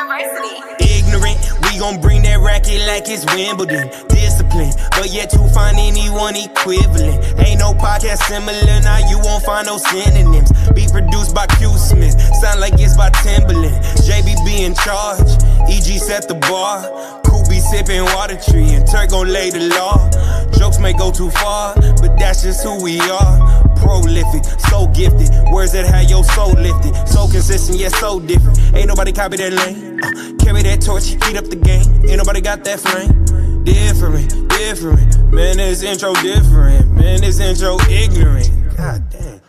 Ignorant, we gon' bring that racket like it's Wimbledon. Discipline, but yet to find anyone equivalent. Ain't no podcast similar, now you won't find no synonyms. Be produced by Q Smith, sound like it's by Timberland. JBB in charge, EG set the bar. Be sipping water tree and Turk gon' lay the law. Jokes may go too far, but that's just who we are. Prolific, so gifted, words that have your soul lifted. So consistent, yet so different. Ain't nobody copy that lane. Carry that torch, heat up the game. Ain't nobody got that flame. Different, different. Man, this intro different. Man, this intro ignorant. God damn.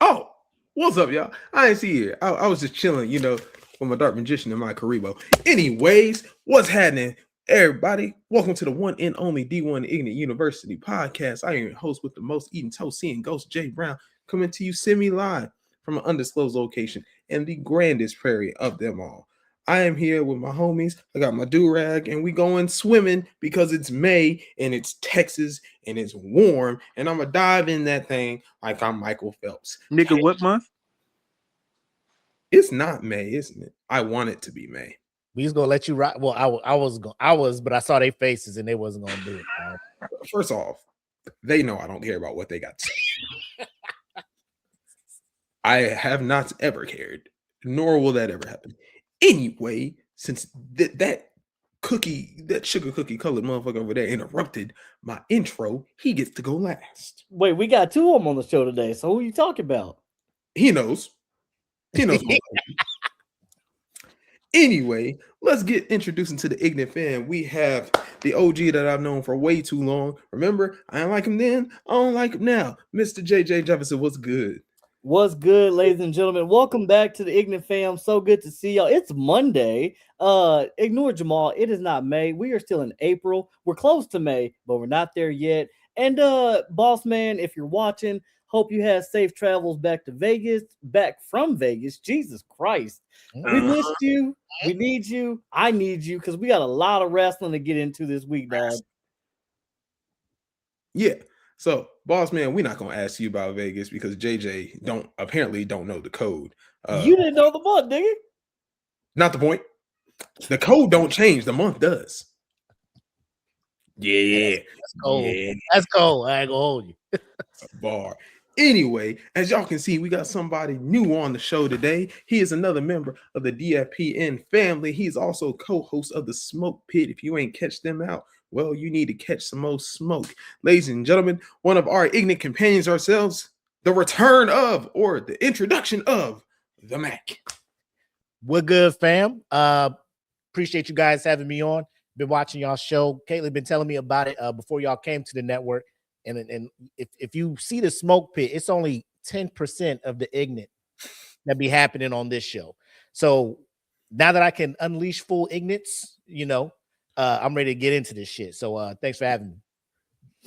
Oh. What's up, y'all? I ain't see you. I was just chilling, with my dark magician and my Karibo. Anyways, what's happening, everybody? Welcome to the one and only D1 Ignant University podcast. I am your host with the most, eating toast, seeing Ghost J Brown, coming to you semi-live from an undisclosed location in the grandest prairie of them all. I am here with my homies. I got my do-rag, and we going swimming because it's May, and it's Texas, and it's warm, and I'm going to dive in that thing like I'm Michael Phelps. Nigga, what month? It's not May, isn't it? I want it to be May. We was going to let you rock. Well, I was, but I saw their faces, and they wasn't going to do it. First off, they know I don't care about what they got to say. I have not ever cared, nor will that ever happen. Anyway, since that sugar cookie colored motherfucker over there interrupted my intro, he gets to go last. Wait, we got two of them on the show today. So who are you talking about? He knows. Anyway, let's get introduced into the Ignant fan. We have the OG that I've known for way too long. Remember, I didn't like him then. I don't like him now. Mr. JJ Jefferson, what's good? What's good, ladies and gentlemen? Welcome back to the Ignant fam. So good to see y'all. It's Monday. Ignore Jamal. It is not May. We are still in April. We're close to May, but we're not there yet. And boss man, if you're watching, hope you had safe travels back from Vegas. Jesus Christ. We missed you. We need you. I need you because we got a lot of wrestling to get into this week, dog. Yeah. So, boss man, we're not gonna ask you about Vegas because JJ apparently don't know the code. You didn't know the month, nigga. Not the point. The code don't change. The month does. Yeah, that's cold. Yeah. That's cold. I ain't gonna hold you. Bar. Anyway, as y'all can see, we got somebody new on the show today. He is another member of the DFPN family. He's also co-host of the Smoke Pit. If you ain't catch them out, well, you need to catch some more smoke. Ladies and gentlemen, one of our Ignant companions ourselves, the return of, or the introduction of, the Mac. We're good, fam. Appreciate you guys having me on. Been watching y'all show. Caitlin been telling me about it before y'all came to the network. And if you see the Smoke Pit, it's only 10% of the Ignant that be happening on this show. So now that I can unleash full Ignance, I'm ready to get into this shit. So thanks for having me.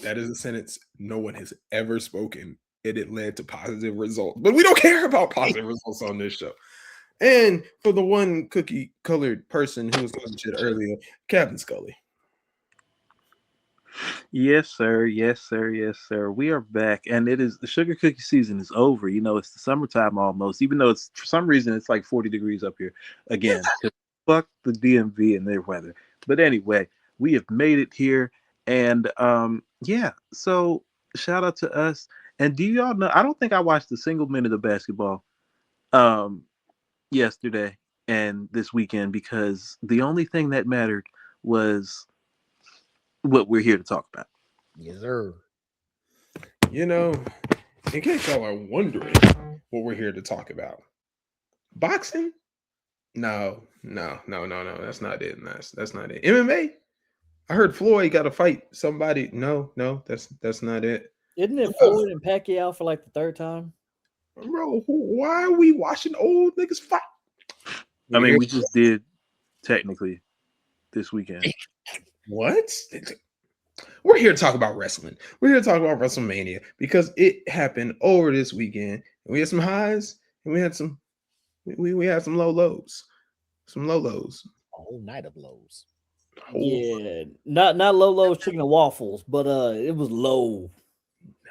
That is a sentence no one has ever spoken, and it led to positive results. But we don't care about positive results on this show. And for the one cookie-colored person who was on shit earlier, Captain Scully. Yes, sir. Yes, sir. Yes, sir. We are back, and it is the sugar cookie season is over. It's the summertime almost, even though it's for some reason it's like 40 degrees up here again. Fuck the DMV and their weather. But anyway, we have made it here, and yeah. So shout out to us. And do y'all know? I don't think I watched a single minute of basketball yesterday and this weekend because the only thing that mattered was what we're here to talk about. Yes, sir. In case y'all are wondering what we're here to talk about, boxing? No. That's not it. That's not it. MMA? I heard Floyd got to fight somebody. No, that's not it. Isn't it Floyd and Pacquiao for like the third time? Bro, why are we watching old niggas fight? I mean, we just did technically this weekend. What? We're here to talk about wrestling. We're here to talk about Wresltmania because it happened over this weekend. And we had some highs and we had some low lows. Some low lows. A whole night of lows. Yeah, not low chicken and waffles, but it was low.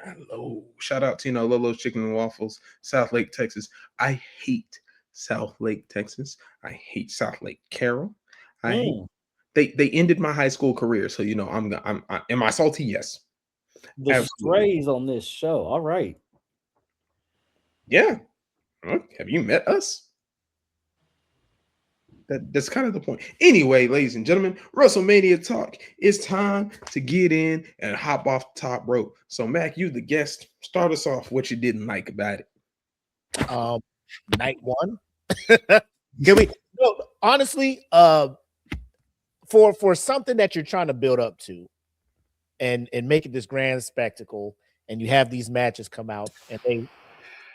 Hello. Shout out to Lolo's Chicken and Waffles, South Lake, Texas. I hate South Lake, Texas. I hate South Lake Carroll. I hate they ended my high school career. So I'm am I salty? Yes. The Absolutely. strays on this show. All right. Yeah. Have you met us? That's kind of the point. Anyway, ladies and gentlemen, Wresltmania talk. It's time to get in and hop off the top rope. So, Mac, you the guest. Start us off. What you didn't like about it? Night one. Can we? No, honestly, for something that you're trying to build up to, and make it this grand spectacle, and you have these matches come out, and they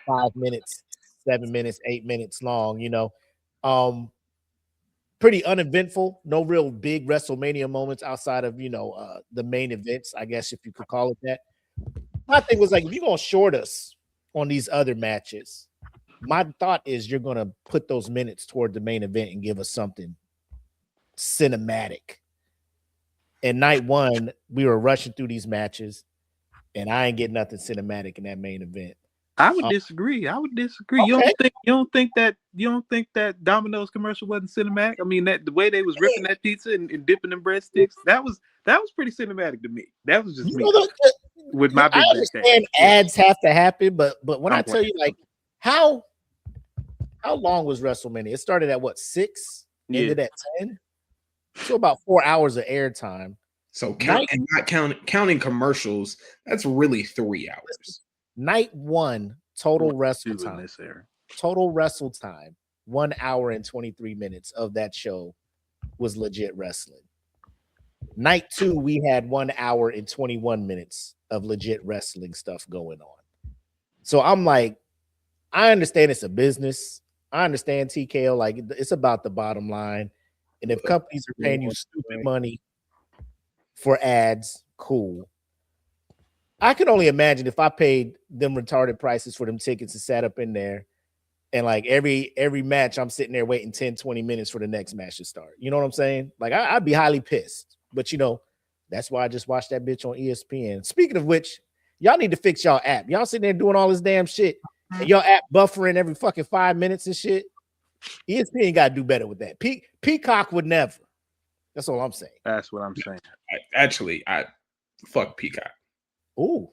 5 minutes, 7 minutes, 8 minutes long. Pretty uneventful. No real big Wrestlemania moments outside of the main events, I guess, if you could call it that. My thing was like, if you're gonna short us on these other matches, my thought is you're gonna put those minutes toward the main event and give us something cinematic. And night one, we were rushing through these matches, and I ain't getting nothing cinematic in that main event. I would disagree. Okay. You don't think that Domino's commercial wasn't cinematic? I mean, that the way they was ripping that pizza and dipping them breadsticks, that was pretty cinematic to me. That was just me with my big. I understand ads have to happen, but when I tell you, like, how long was Wrestlemania? It started at what, 6? Ended at 10. So about 4 hours of airtime. So not counting commercials, that's really 3 hours. Night one, total wrestle time. Total wrestle time, 1 hour and 23 minutes of that show was legit wrestling. Night two, we had 1 hour and 21 minutes of legit wrestling stuff going on. So I'm like, I understand it's a business. I understand TKO, like, it's about the bottom line. And if companies are paying you stupid money for ads, cool. I can only imagine if I paid them retarded prices for them tickets and sat up in there, and like every match, I'm sitting there waiting 10, 20 minutes for the next match to start. You know what I'm saying? Like, I'd be highly pissed. But that's why I just watched that bitch on ESPN. Speaking of which, y'all need to fix y'all app. Y'all sitting there doing all this damn shit, and y'all app buffering every fucking 5 minutes and shit. ESPN got to do better with that. Peacock would never. That's all I'm saying. That's what I'm saying. I fuck Peacock. Ooh.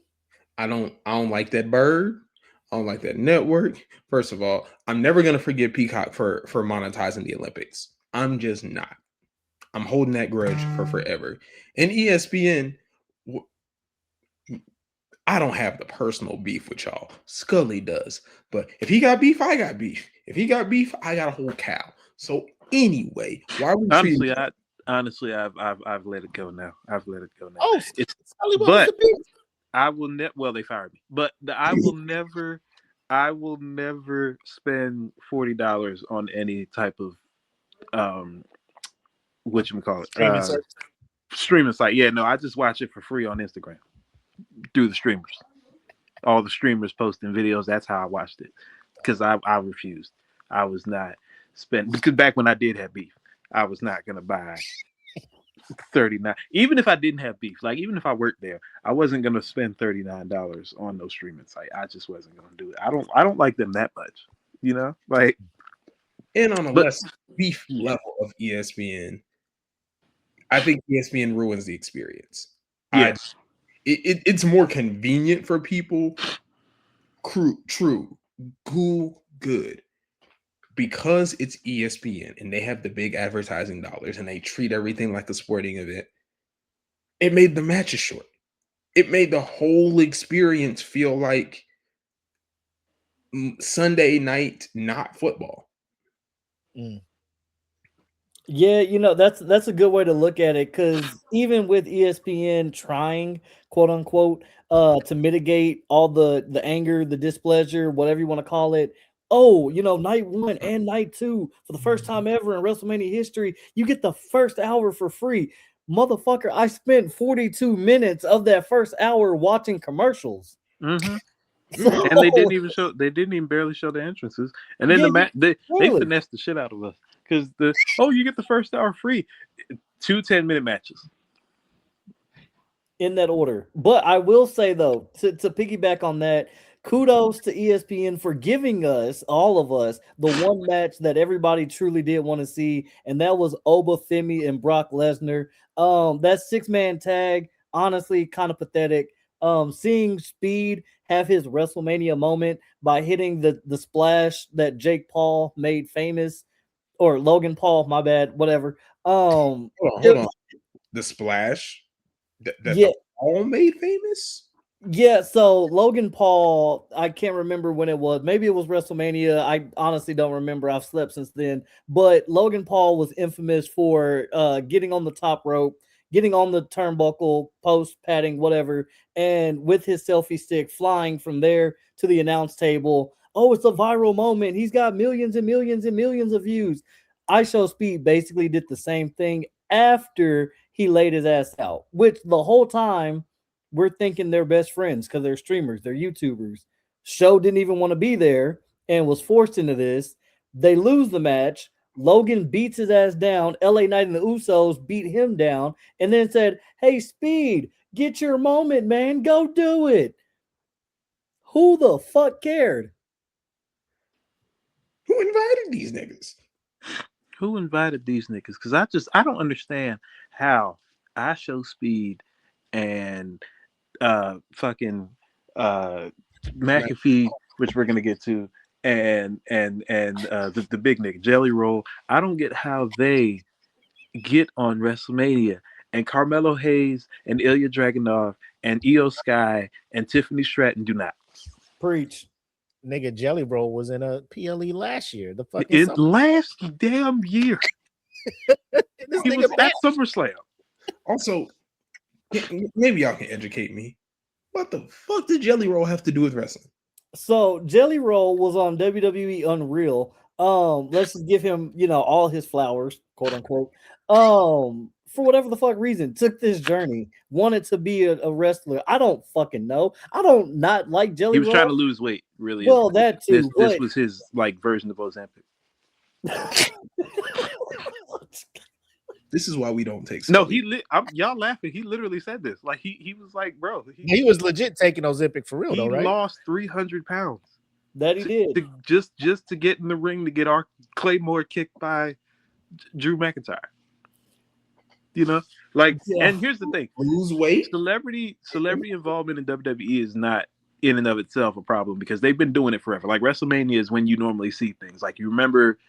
I don't like that bird. I don't like that network. First of all, I'm never gonna forgive Peacock for monetizing the Olympics. I'm just not. I'm holding that grudge for forever. And ESPN, I don't have the personal beef with y'all. Scully does. But if he got beef, I got beef. If he got beef, I got a whole cow. So anyway, why are we honestly, I've let it go now. I've let it go now. Oh, but I will never. Well, they fired me. But I will never. I will never spend $40 on any type of whatchamacallit, streaming site. Yeah, no, I just watch it for free on Instagram through the streamers. All the streamers posting videos. That's how I watched it, because I refused. I was not spending, because back when I did have beef, I was not gonna buy $39. Even if I didn't have beef, like even if I worked there, I wasn't gonna spend $39 on those streaming site. I just wasn't gonna do it. I don't like them that much, like. And on a less beef level of ESPN, I think ESPN ruins the experience. Yes. It's more convenient for people. Good. Because it's ESPN and they have the big advertising dollars and they treat everything like a sporting event, it made the matches short. It made the whole experience feel like Sunday night, not football. Yeah, that's a good way to look at it, because even with ESPN trying, quote unquote, to mitigate all the anger, the displeasure, whatever you want to call it. Oh, night one and night two, for the first time ever in WrestleMania history, you get the first hour for free. Motherfucker, I spent 42 minutes of that first hour watching commercials. Mm-hmm. And they didn't even barely show the entrances. And then they finessed the shit out of us, because you get the first hour free. 2 10-minute matches. in that order. But I will say though, to piggyback on that, kudos to ESPN for giving us, all of us, the one match that everybody truly did want to see, and that was Oba Femi and Brock Lesnar. That 6-man tag, honestly, kind of pathetic. Seeing Speed have his WrestleMania moment by hitting the splash that Jake Paul made famous, or Logan Paul, my bad, whatever. Hold on. The splash that Yeah, the Paul made famous. yeah, so Logan Paul, I can't remember when it was. Maybe it was WrestleMania. I honestly don't remember. I've slept since then. But Logan Paul was infamous for getting on the top rope, getting on the turnbuckle, post, padding, whatever, and with his selfie stick flying from there to the announce table. Oh, it's a viral moment. He's got millions and millions and millions of views. I Show Speed basically did the same thing after he laid his ass out, which the whole time we're thinking they're best friends because they're streamers, they're YouTubers. Show didn't even want to be there and was forced into this. They lose the match. Logan beats his ass down. LA Knight and the Usos beat him down and then said, "Hey, Speed, get your moment, man. Go do it." Who the fuck cared? Who invited these niggas? Who invited these niggas? Because I don't understand how I Show Speed and fucking McAfee, which we're gonna get to, and the big nigga Jelly Roll. I don't get how they get on WrestleMania, and Carmelo Hayes and Ilya Dragunov and Io Sky and Tiffany Stratton do not. Preach. Nigga, Jelly Roll was in a PLE last year. The fucking It last damn year. this He nigga was at SummerSlam. Also, maybe y'all can educate me. What the fuck did Jelly Roll have to do with wrestling? So Jelly Roll was on WWE Unreal. Let's just give him, all his flowers, quote unquote. For whatever the fuck reason, took this journey, wanted to be a wrestler. I don't fucking know. I don't not like Jelly He was Roll. trying to lose weight, really. Well, that too. This was his like version of Ozempic. This is why we don't take. No, y'all laughing. He literally said this. Like he was like, bro, he was legit taking Ozempic for real, though, right? He lost 300 pounds. That he did. Just to get in the ring to get our Claymore kicked by Drew McIntyre. And here's the thing: lose weight. Celebrity involvement in WWE is not in and of itself a problem because they've been doing it forever. Like WrestleMania is when you normally see things. Like you remember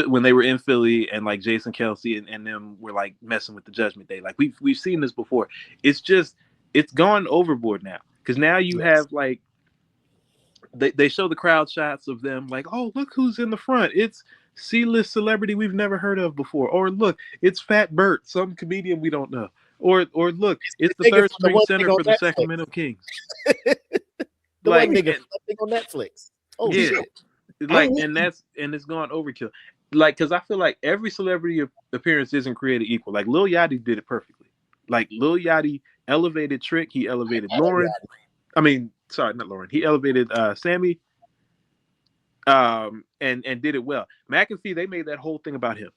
when they were in Philly and like Jason Kelsey and them were like messing with the Judgment Day. Like we've seen this before. It's gone overboard now because now you have like they show the crowd shots of them like, oh, look who's in the front. It's C-list celebrity we've never heard of before. Or look, it's Fat Bert, some comedian we don't know. Or look, it's the third string center for the Sacramento Kings. The one nigga on Netflix. Oh yeah. shit. Like and it's gone overkill. Like because I feel like every celebrity appearance isn't created equal. Like Lil Yachty did it perfectly. Like Lil Yachty elevated Trick, he elevated Lauren. I mean, sorry, not Lauren. He elevated Sammy. And did it well. McAfee, they made that whole thing about him.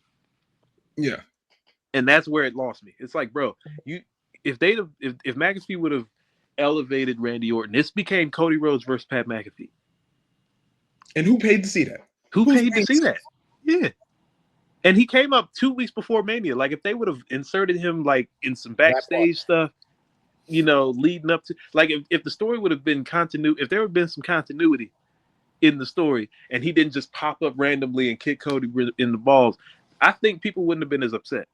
Yeah. And that's where it lost me. It's like, bro, if McAfee would have elevated Randy Orton, this became Cody Rhodes versus Pat McAfee. And who paid to see that? Who paid to see that? Yeah. And he came up 2 weeks before Mania. Like if they would have inserted him like in some backstage stuff, leading up to like if the story would have been if there would have been some continuity in the story and he didn't just pop up randomly and kick Cody in the balls, I think people wouldn't have been as upset.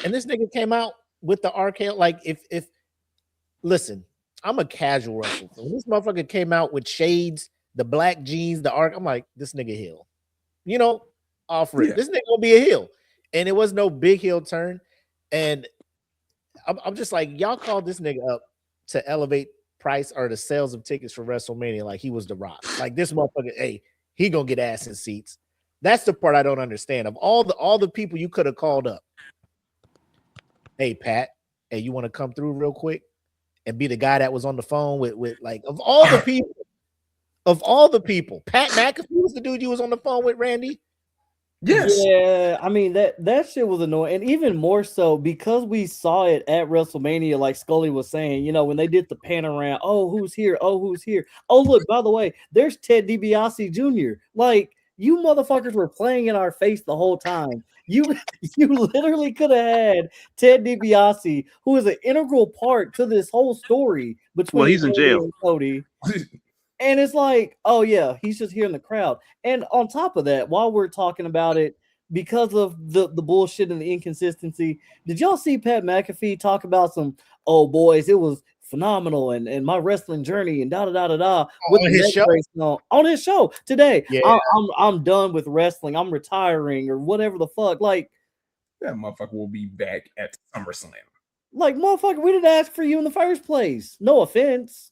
And this nigga came out with the RKO. Like if listen, I'm a casual wrestler. So when this motherfucker came out with shades, the black jeans, the arc, I'm like, this nigga heel. Off rip. Yeah. This nigga gonna be a heel. And it was no big heel turn. And I'm just like, y'all called this nigga up to elevate price or the sales of tickets for WrestleMania like he was the Rock. Like this motherfucker, hey, he gonna get ass in seats. That's the part I don't understand. Of all the people you could have called up. Hey Pat, hey, you want to come through real quick and be the guy that was on the phone with like of all the people, Pat McAfee was the dude you was on the phone with, Randy. Yes. Yeah, I mean that shit was annoying, and even more so because we saw it at WrestleMania, like Scully was saying, you know, when they did the pan around, oh, who's here? Oh, who's here? Oh, look, by the way, there's Ted DiBiase Jr. Like, you motherfuckers were playing in our face the whole time. You you literally could have had Ted DiBiase, who is an integral part to this whole story Well, between he's in Cody jail. and Cody. And it's like, oh yeah, he's just here in the crowd. And on top of that, while we're talking about it, because of the bullshit and the inconsistency, did y'all see Pat McAfee talk about some, oh boys, it was phenomenal and my wrestling journey and da da da da da with On the his neck show? brace on his show today. Yeah. I'm done with wrestling. I'm retiring or whatever the fuck. Like That motherfucker will be back at SummerSlam. Motherfucker, we didn't ask for you in the first place. No offense.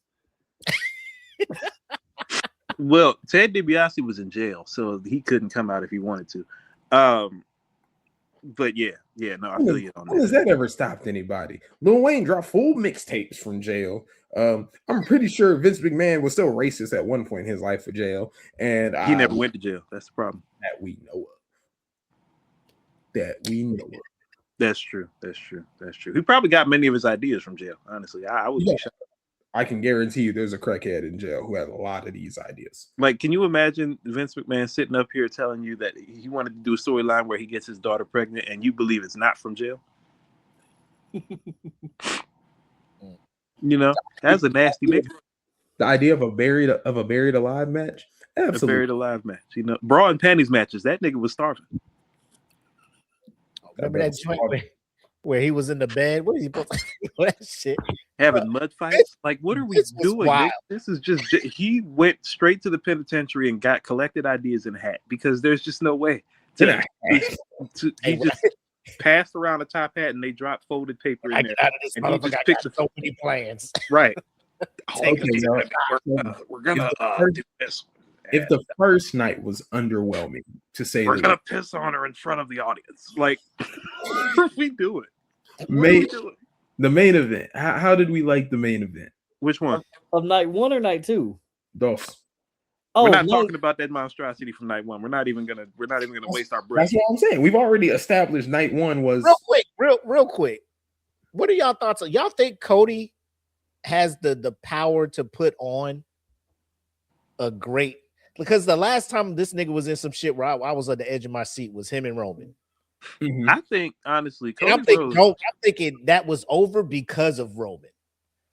Well, Ted DiBiase was in jail, so he couldn't come out if he wanted to. But yeah, no, I feel you on When has that. that ever stopped anybody? Lil Wayne dropped full mixtapes from jail. I'm pretty sure Vince McMahon was still racist at one point in his life for jail, and He never went to jail. That's the problem. that we know of. That we know of. That's true. He probably got many of his ideas from jail. Honestly, I would Yeah. be shocked. I can guarantee you there's a crackhead in jail who has a lot of these ideas. Like, can you imagine Vince McMahon sitting up here telling you that he wanted to do a storyline where he gets his daughter pregnant, and you believe it's not from jail? You know, that's a nasty nigga. The idea of a buried alive match, A absolutely. buried alive match. You know, bra and panties matches. That nigga was starving. Remember that joint where he was in the bed? What is he supposed to do? That shit? Having mud fights. Like, what are we This was doing? wild. Nick? This is just. He went straight to the penitentiary and got collected ideas in a hat because there's just no way. He just passed around a top hat and they dropped folded paper I in get there. out of this And he motherfucker. just I picked got so many plans. Right. Okay, y'all. We're gonna do this. If the first night was underwhelming, to say We're the gonna piss on her in front of the audience. Like, what are we doing? the main event. How did we like the main event? Which one? Of night one or night two? Dos. Oh, We're not night- talking about that monstrosity from night one. We're not even gonna waste our breath. That's what I'm saying. We've already established night one was Real quick. What are y'all thoughts on? Y'all think Cody has the power to put on a great, because the last time this nigga was in some shit where I was on the edge of my seat was him and Roman. Mhm. I think honestly, And I'm thinking that was over because of Roman.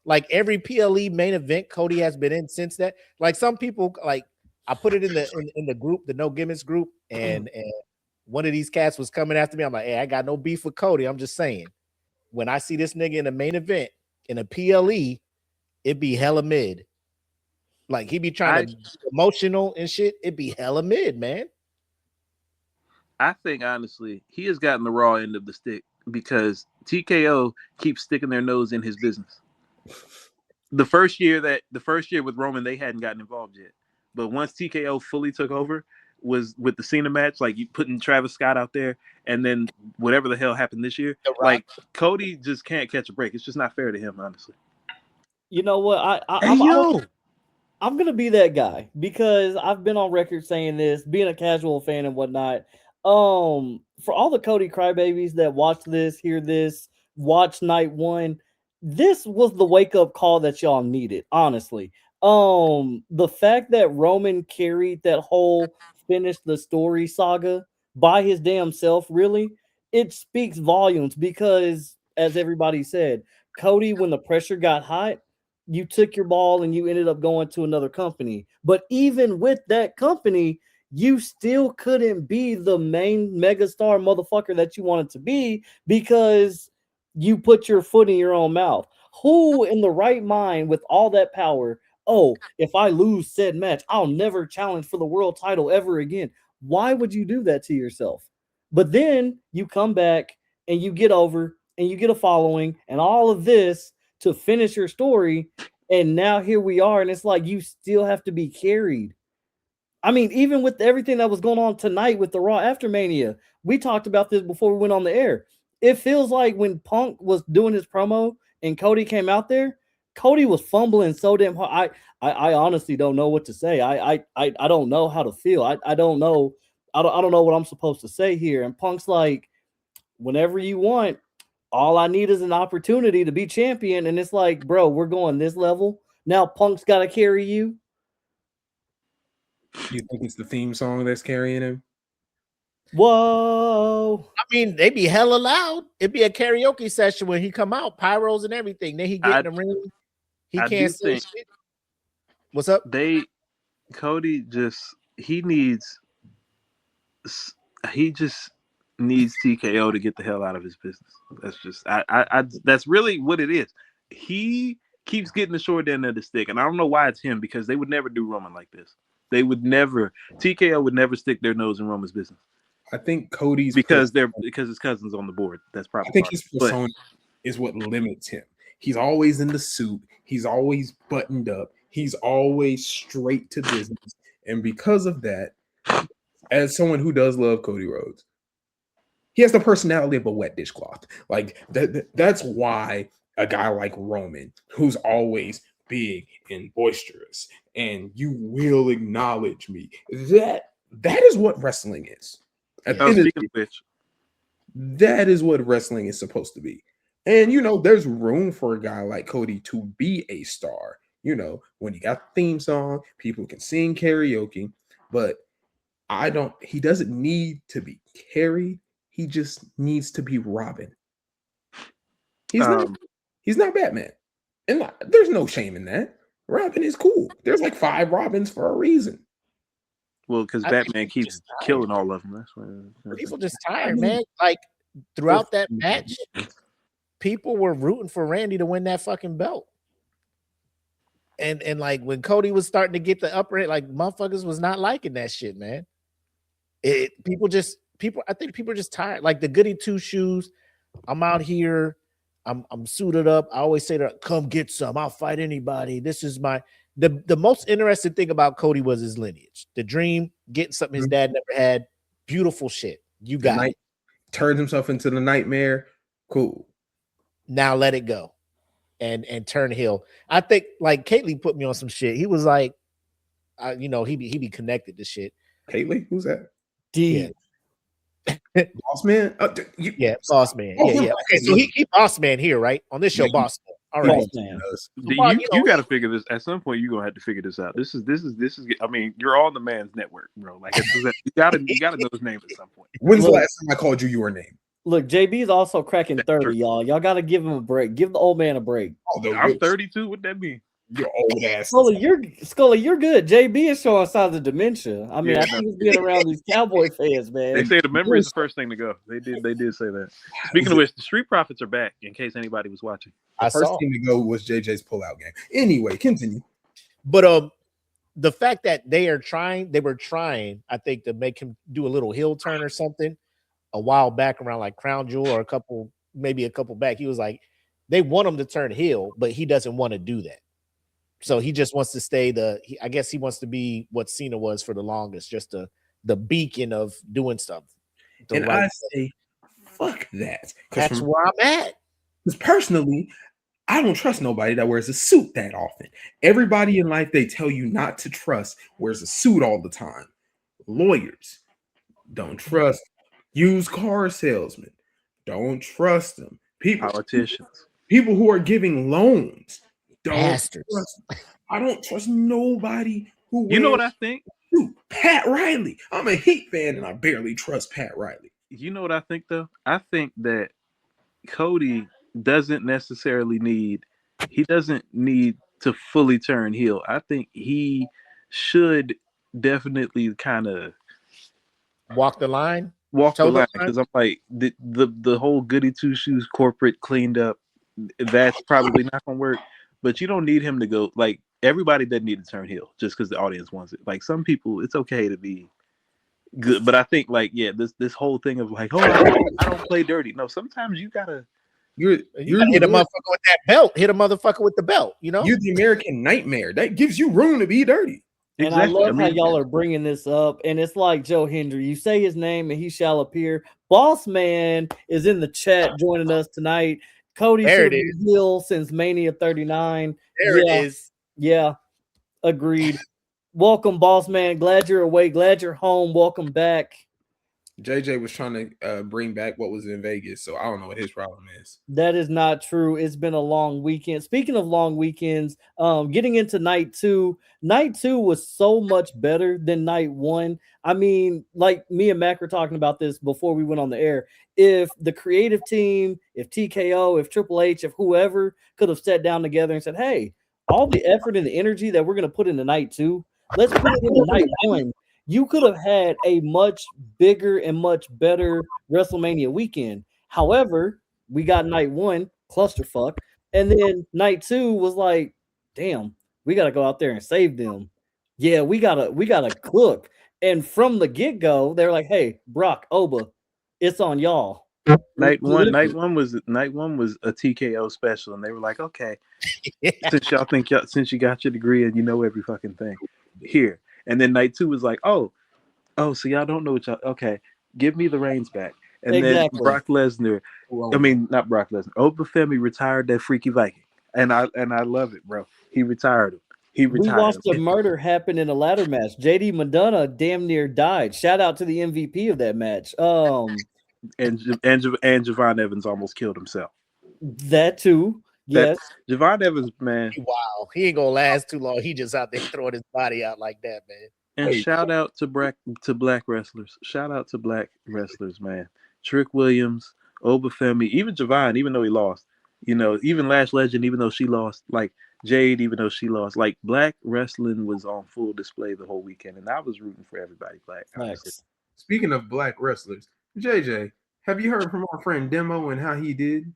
Like every PLE main event Cody has been in since that. Like some people, like I put it in the group, the No Gimmicks group, and one of these cats was coming after me. I'm like, hey, I got no beef with Cody. I'm just saying, when I see this nigga in the main event in a PLE, it be hella mid. Like he be trying to be emotional and shit. It be hella mid, man. I think honestly, he has gotten the raw end of the stick because TKO keeps sticking their nose in his business. The first year with Roman, they hadn't gotten involved yet. But once TKO fully took over, was with the Cena match, like you putting Travis Scott out there, and then whatever the hell happened this year, like Cody just can't catch a break. It's just not fair to him, honestly. You know what? I'm gonna be that guy because I've been on record saying this, being a casual fan and whatnot. For all the Cody crybabies that watch this, hear this, watch night one, this was the wake up call that y'all needed. Honestly, the fact that Roman carried that whole finish the story saga by his damn self, really, it speaks volumes because, as everybody said, Cody, when the pressure got hot, you took your ball and you ended up going to another company. But even with that company, you still couldn't be the main megastar motherfucker that you wanted to be because you put your foot in your own mouth. Who in the right mind with all that power? Oh, if I lose said match, I'll never challenge for the world title ever again. Why would you do that to yourself? But then you come back and you get over and you get a following and all of this to finish your story, and now here we are, and it's like you still have to be carried. I mean, even with everything that was going on tonight with the Raw After Mania, we talked about this before we went on the air. It feels like when Punk was doing his promo and Cody came out there, Cody was fumbling so damn hard. I honestly don't know what to say. I don't know how to feel. I don't know. I don't know what I'm supposed to say here. And Punk's like, whenever you want, all I need is an opportunity to be champion. And it's like, bro, we're going this level. Now Punk's got to carry you. You think it's the theme song that's carrying him? Whoa. I mean, they be hella loud. It'd be a karaoke session when he come out, pyros and everything. Then he get in the ring. He can't say shit. What's up? Cody just needs TKO to get the hell out of his business. That's just that's really what it is. He keeps getting the short end of the stick, and I don't know why it's him, because they would never do Roman like this. TKO would never stick their nose in Roman's business. I think Cody's because his cousin's on the board. That's probably. I think his persona is what limits him. He's always in the suit. He's always buttoned up. He's always straight to business. And because of that, as someone who does love Cody Rhodes, he has the personality of a wet dishcloth. Like that's why a guy like Roman, who's always big and boisterous, and you will acknowledge me. That is what wrestling is. Speaking of which, that is what wrestling is supposed to be. And there's room for a guy like Cody to be a star. When you got the theme song, people can sing karaoke, but he doesn't need to be carried. He just needs to be Robin. He's not Batman. And there's no shame in that. Robin is cool. There's like 5 Robins for a reason. Well, because Batman keeps killing all of them. That's why people just tired, man. Like throughout that match, people were rooting for Randy to win that fucking belt. And like when Cody was starting to get the upper end, like motherfuckers was not liking that shit, man. I think people are just tired. Like the goody 2 shoes. I'm out here. I'm suited up. I always say that, come get some. I'll fight anybody. This is the most interesting thing about Cody was his lineage. The dream, getting something his dad never had. Beautiful shit. You got it. Turned himself into the nightmare. Cool. Now let it go. And turn heel. I think like Caitlyn put me on some shit. He was like, he be connected to shit. Caitlyn? Who's that? Yeah. Boss man? Boss man. Yeah. Okay, so he boss man here, right? On this show, boss man. All right. You got to figure this at some point. You're gonna have to figure this out. This is. I mean, you're on the man's network, bro. Like you gotta know his name at some point. When's the last time I called you your name? Look, JB is also cracking 30, y'all. Y'all got to give him a break. Give the old man a break. I'm 32. What that mean? You're old ass. Scully, you're good. JB is showing signs of dementia. I mean, I think he's being around these Cowboy fans, man. They say the memory is the first thing to go. They did say that. Speaking of which, the Street Profits are back. In case anybody was watching, the first thing to go was JJ's pullout game. Anyway, continue. But the fact that they were trying, I think, to make him do a little heel turn or something a while back around like Crown Jewel or maybe a couple back. He was like, they want him to turn heel, but he doesn't want to do that. So he just wants to stay I guess he wants to be what Cena was for the longest, just the beacon of doing stuff. And I say, fuck that. That's where I'm at. Because personally, I don't trust nobody that wears a suit that often. Everybody in life they tell you not to trust wears a suit all the time. Lawyers, don't trust. Used car salesmen, don't trust them. Politicians, people who are giving loans, bastards. I don't trust nobody who. You know what I think? Pat Riley. I'm a Heat fan, and I barely trust Pat Riley. You know what I think though? I think that Cody doesn't necessarily need to fully turn heel. I think he should definitely kind of walk the line. Because I'm like the whole goody 2 shoes corporate cleaned up. That's probably not gonna work. But you don't need him to go. Like everybody doesn't need to turn heel just because the audience wants it. Like some people, it's okay to be good. But I think this whole thing of like, I don't play dirty. No, sometimes you gotta. You gotta hit a motherfucker with that belt. Hit a motherfucker with the belt. You're the American nightmare. That gives you room to be dirty. And exactly. I love how y'all are bringing this up. And it's like Joe Hendry. You say his name and he shall appear. Boss Man is in the chat joining us tonight. Cody should be heel since Mania 39. There it is. Yeah, agreed. Welcome, Boss Man. Glad you're awake. Glad you're home. Welcome back. JJ was trying to bring back what was in Vegas, so I don't know what his problem is. That is not true. It's been a long weekend. Speaking of long weekends, getting into night two was so much better than night one. I mean, like me and Mac were talking about this before we went on the air. If the creative team, if TKO, if Triple H, if whoever could have sat down together and said, hey, all the effort and the energy that we're going to put into night two, let's put it into night one. You could have had a much bigger and much better WrestleMania weekend. However, we got night one, clusterfuck, and then night two was like, damn, we gotta go out there and save them. Yeah, we gotta cook. And from the get-go, they're like, hey, Brock, Oba, it's on y'all. Night one was a TKO special, and they were like, okay, since you got your degree and you know every fucking thing, here. And then night two was like, oh, so y'all don't know what y'all. Okay, give me the reins back. And then Brock Lesnar, not Brock Lesnar, Obafemi retired that freaky Viking, and I love it, bro. He retired him. We watched a murder happen in a ladder match. JD Madonna damn near died. Shout out to the MVP of that match. And Javon Evans almost killed himself. That too. Yes. Javon Evans, man. Wow. He ain't gonna last too long. He just out there throwing his body out like that, man. And shout out to black wrestlers. Shout out to black wrestlers, man. Trick Williams, Obafemi, even Javon, even though he lost. You know, even Lash Legend, even though she lost. Like Jade, even though she lost. Like black wrestling was on full display the whole weekend, and I was rooting for everybody black. Nice. Speaking of black wrestlers, JJ, have you heard from our friend Demo and how he did?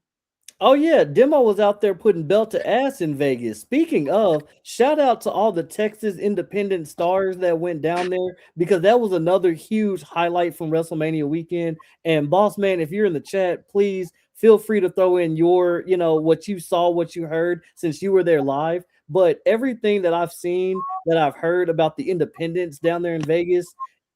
Oh yeah, Demo was out there putting belt to ass in Vegas. Speaking of, shout out to all the Texas independent stars that went down there, because that was another huge highlight from WrestleMania weekend. And Boss Man, if you're in the chat, please feel free to throw in your, what you saw, what you heard, since you were there live. But everything that I've seen, that I've heard about the independents down there in Vegas,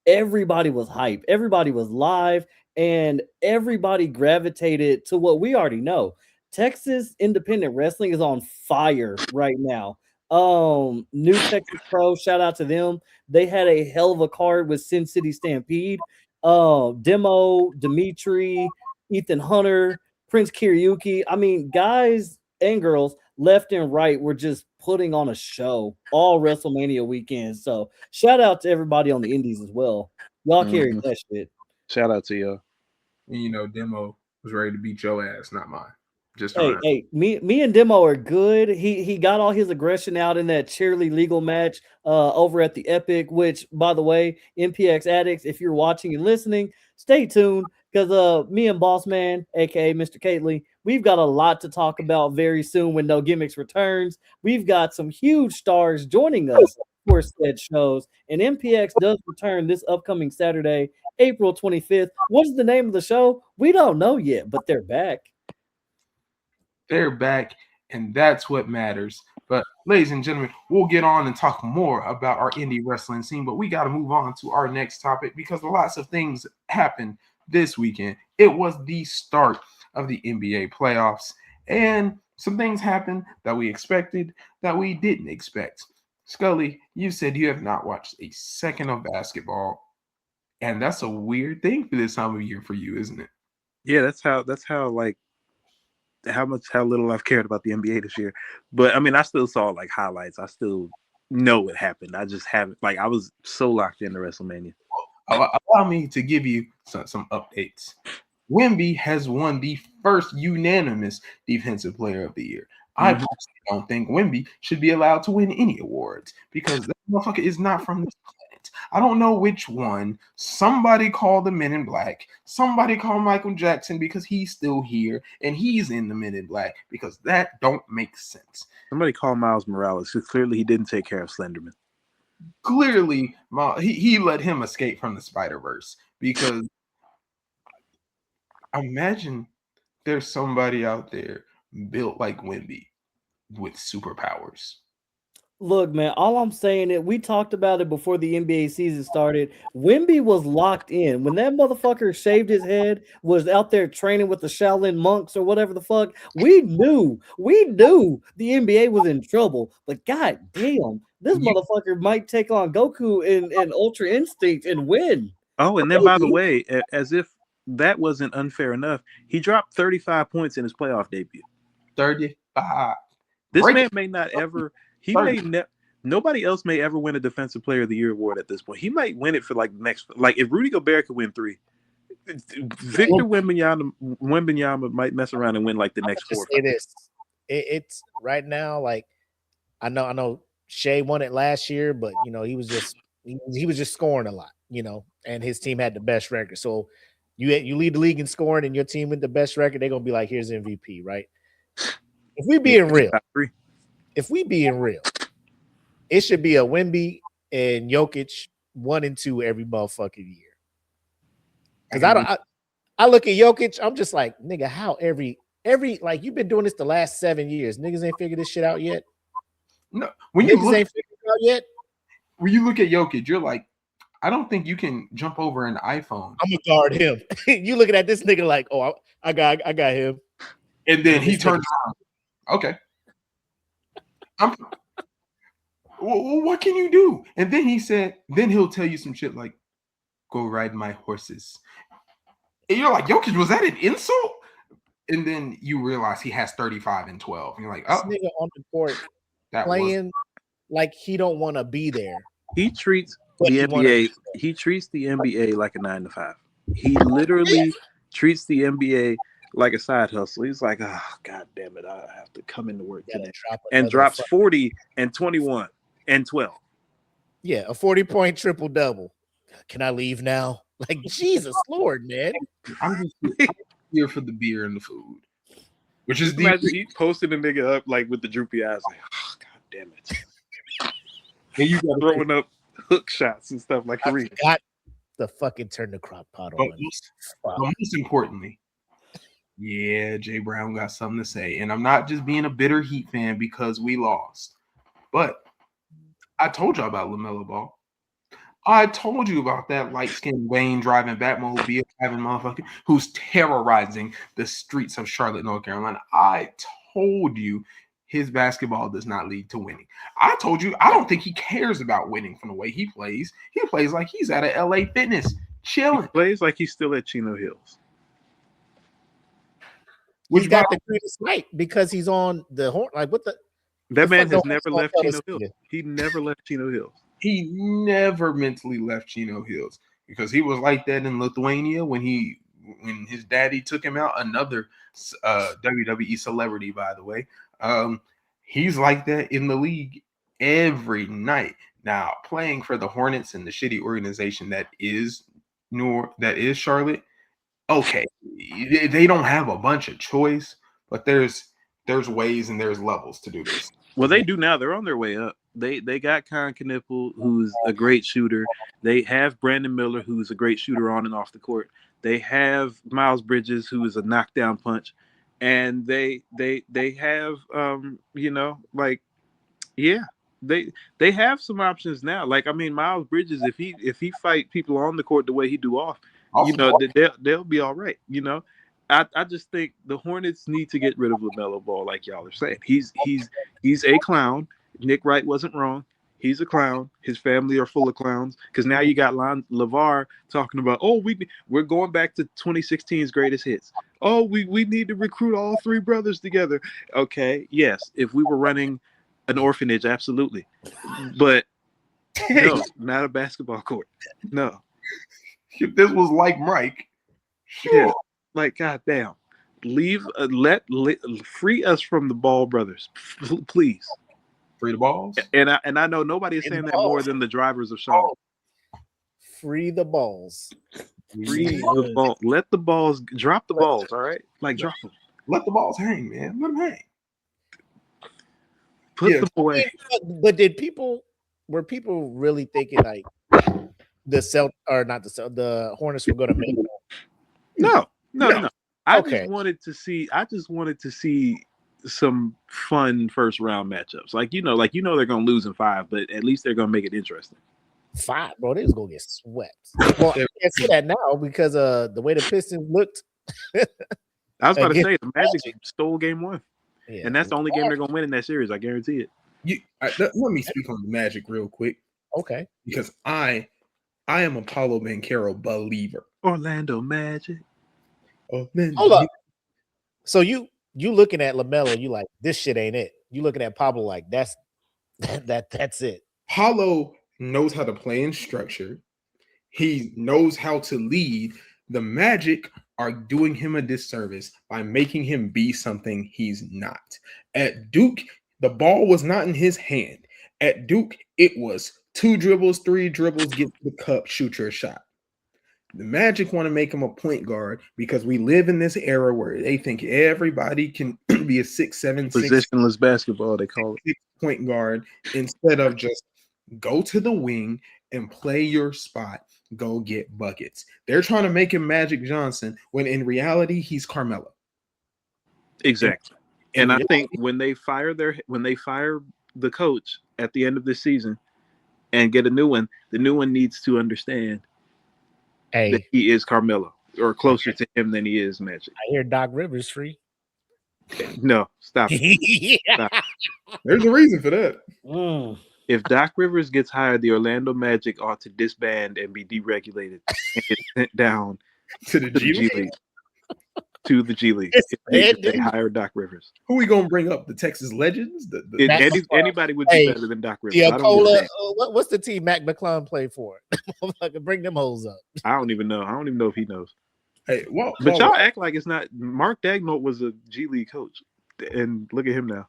everybody was hype. Everybody was live, and everybody gravitated to what we already know. Texas independent wrestling is on fire right now. New Texas Pro, shout out to them. They had a hell of a card with Sin City Stampede. Demo, Dimitri, Ethan Hunter, Prince Kiryuki. I mean, guys and girls left and right were just putting on a show all WrestleMania weekend. So shout out to everybody on the indies as well. Y'all carried that shit. Shout out to y'all. And Demo was ready to beat your ass, not mine. Just me and Demo are good. He got all his aggression out in that Cheerly legal match over at the Epic, which, by the way, MPX addicts, if you're watching and listening, stay tuned, because me and Boss Man, aka Mr. Kately, we've got a lot to talk about very soon when No Gimmicks returns. We've got some huge stars joining us for said shows, and MPX does return this upcoming Saturday, April 25th. What is the name of the show? We don't know yet, but they're back. They're back, and that's what matters. But ladies and gentlemen, we'll get on and talk more about our indie wrestling scene, but we got to move on to our next topic, because lots of things happened this weekend. It was the start of the NBA playoffs, and some things happened that we expected, that we didn't expect. Scully, you said you have not watched a second of basketball, and that's a weird thing for this time of year for you, isn't it? Yeah, that's how like how little I've cared about the NBA this year. But I mean, I still saw like highlights. I still know what happened. I just haven't, like, I was so locked into WrestleMania. Allow me to give you some updates. Wemby has won the first unanimous Defensive Player of the Year. I personally don't think Wemby should be allowed to win any awards, because that motherfucker is not from this planet. I don't know which one. Somebody called the Men in Black. Somebody called Michael Jackson because he's still here and he's in the Men in Black, because that don't make sense. Somebody called Miles Morales, because clearly he didn't take care of Slenderman. Clearly, he let him escape from the Spider-Verse, because imagine there's somebody out there built like Wemby with superpowers. Look, man, all I'm saying is, we talked about it before the NBA season started. Wemby was locked in. When that motherfucker shaved his head, was out there training with the Shaolin monks or whatever the fuck, we knew the NBA was in trouble. But god damn, this motherfucker might take on Goku and Ultra Instinct and win. Oh, and then by the way, as if that wasn't unfair enough, he dropped 35 points in his playoff debut. 35. This Break man it. may not ever. He 30. may nobody else may ever win a Defensive Player of the Year award at this point. He might win it for like next. Like if Rudy Gobert could win 3, Victor Wembanyama might mess around and win like the next 4. Say this. It's right now. Like I know Shea won it last year, but you know he was just scoring a lot. You know, and his team had the best record. So you lead the league in scoring, and your team with the best record, they're gonna be like, here's MVP, right? If we being real, it should be a Wemby and Jokic 1 and 2 every motherfucking year. Because I look at Jokic, I'm just like, nigga, how every like you've been doing this the last 7 years, niggas ain't figured this shit out yet. No, when you ain't figured it out yet. When you look at Jokic, you're like, I don't think you can jump over an iPhone. I'm gonna guard him. You looking at this nigga like, oh, I got him. And then he turns around. Okay. What can you do? And then he'll tell you some shit like, go ride my horses. And you're like, Jokic, was that an insult? And then you realize he has 35 and 12. And you're like, oh, this nigga on the court playing like he don't want to be there. He treats the NBA. He treats the NBA like a 9 to 5. He literally treats the NBA like a side hustle. He's like, oh, God damn it, I have to come into work today. And drops 40 and 21 and 12. Yeah, a 40-point triple-double. Can I leave now? Like, Jesus Lord, man. I'm just here for the beer and the food. Which is he posted a nigga up like with the droopy eyes, like, oh, God damn it. And you got throwing up hook shots and stuff like Kareem. Got the fucking turn the crock pot on. Most importantly, yeah, Jay Brown got something to say. And I'm not just being a bitter Heat fan because we lost. But I told y'all about LaMelo Ball. I told you about that light-skinned Wayne driving Batmobile having motherfucker who's terrorizing the streets of Charlotte, North Carolina. I told you his basketball does not lead to winning. I told you I don't think he cares about winning from the way he plays. He plays like he's at a LA Fitness, chilling. He plays like he's still at Chino Hills. He's got the greatest light because he's on the horn. Like what the? That man has never left Chino Hills. He never left Chino Hills. He never mentally left Chino Hills because he was like that in Lithuania when his daddy took him out. Another WWE celebrity, by the way. He's like that in the league every night. Now, playing for the Hornets and the shitty organization that is Charlotte, okay, they don't have a bunch of choice, but there's ways and there's levels to do this. Well, they do now. They're on their way up. They got Con Knipple, who's a great shooter. They have Brandon Miller, who's a great shooter on and off the court. They have Miles Bridges, who is a knockdown punch. And they have they have some options now. Like, I mean, Miles Bridges, if he fight people on the court the way he do off, they'll be all right. You know, I just think the Hornets need to get rid of LaMelo Ball, like y'all are saying. He's a clown. Nick Wright wasn't wrong. He's a clown. His family are full of clowns. Because now you got LeVar talking about, we're going back to 2016's greatest hits. Oh, we need to recruit all 3 brothers together. Okay, yes. If we were running an orphanage, absolutely. But no, not a basketball court. No. If this was like Mike, sure. Yeah, like, goddamn. Free us from the Ball brothers, please. Free the balls. And I know nobody is saying that more than the drivers of Charlotte. Free the balls. Free the ball. Let the balls drop the balls. All right, like drop them. Let the balls hang, man. Let them hang. Put them away. But were people really thinking like the Hornets were going to make it? No. I just wanted to see some fun first round matchups. Like they're gonna lose in 5, but at least they're gonna make it interesting. 5, bro, they was gonna get swept. Well, I can't say that now because the way the Pistons looked. I was about to say the Magic stole game 1, and that's the only game they're gonna win in that series. I guarantee it. Let me speak on the Magic real quick. Okay, because I I am a Paulo Banchero believer. Orlando Magic. Oh man, Hold up. So you looking at LaMelo, you like this shit ain't it. You looking at Pablo like that's it. Paulo knows how to play in structure. He knows how to lead. The Magic are doing him a disservice by making him be something he's not. At Duke, the ball was not in his hand. At Duke, it was 2 dribbles, 3 dribbles, get the cup, shoot your shot. The Magic want to make him a point guard because we live in this era where they think everybody can be a 6'7", 6'6" Positionless basketball, they call it. point guard instead of just go to the wing and play your spot, go get buckets. They're trying to make him Magic Johnson when in reality he's Carmelo. Exactly. And I reality, think when they fire the coach at the end of the season and get a new one, the new one needs to understand that he is Carmelo or closer to him than he is Magic. I hear Doc Rivers free. No, stop it. Stop. There's a reason for that. If Doc Rivers gets hired, the Orlando Magic ought to disband and be deregulated and get sent down To the G League. To the G League. If they hire Doc Rivers. Who we gonna bring up? The Texas Legends? Anybody would be better than Doc Rivers. What's the team Mac McClung played for? Bring them hoes up. I don't even know. I don't even know if he knows. Hey, but y'all act like it's not. Mark Daigneault was a G League coach, and look at him now.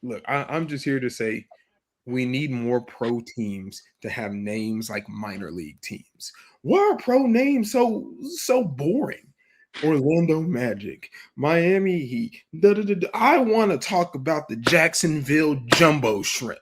Look, I'm just here to say we need more pro teams to have names like minor league teams. Why are pro names so boring? Orlando Magic, Miami Heat. I want to talk about the Jacksonville Jumbo Shrimp.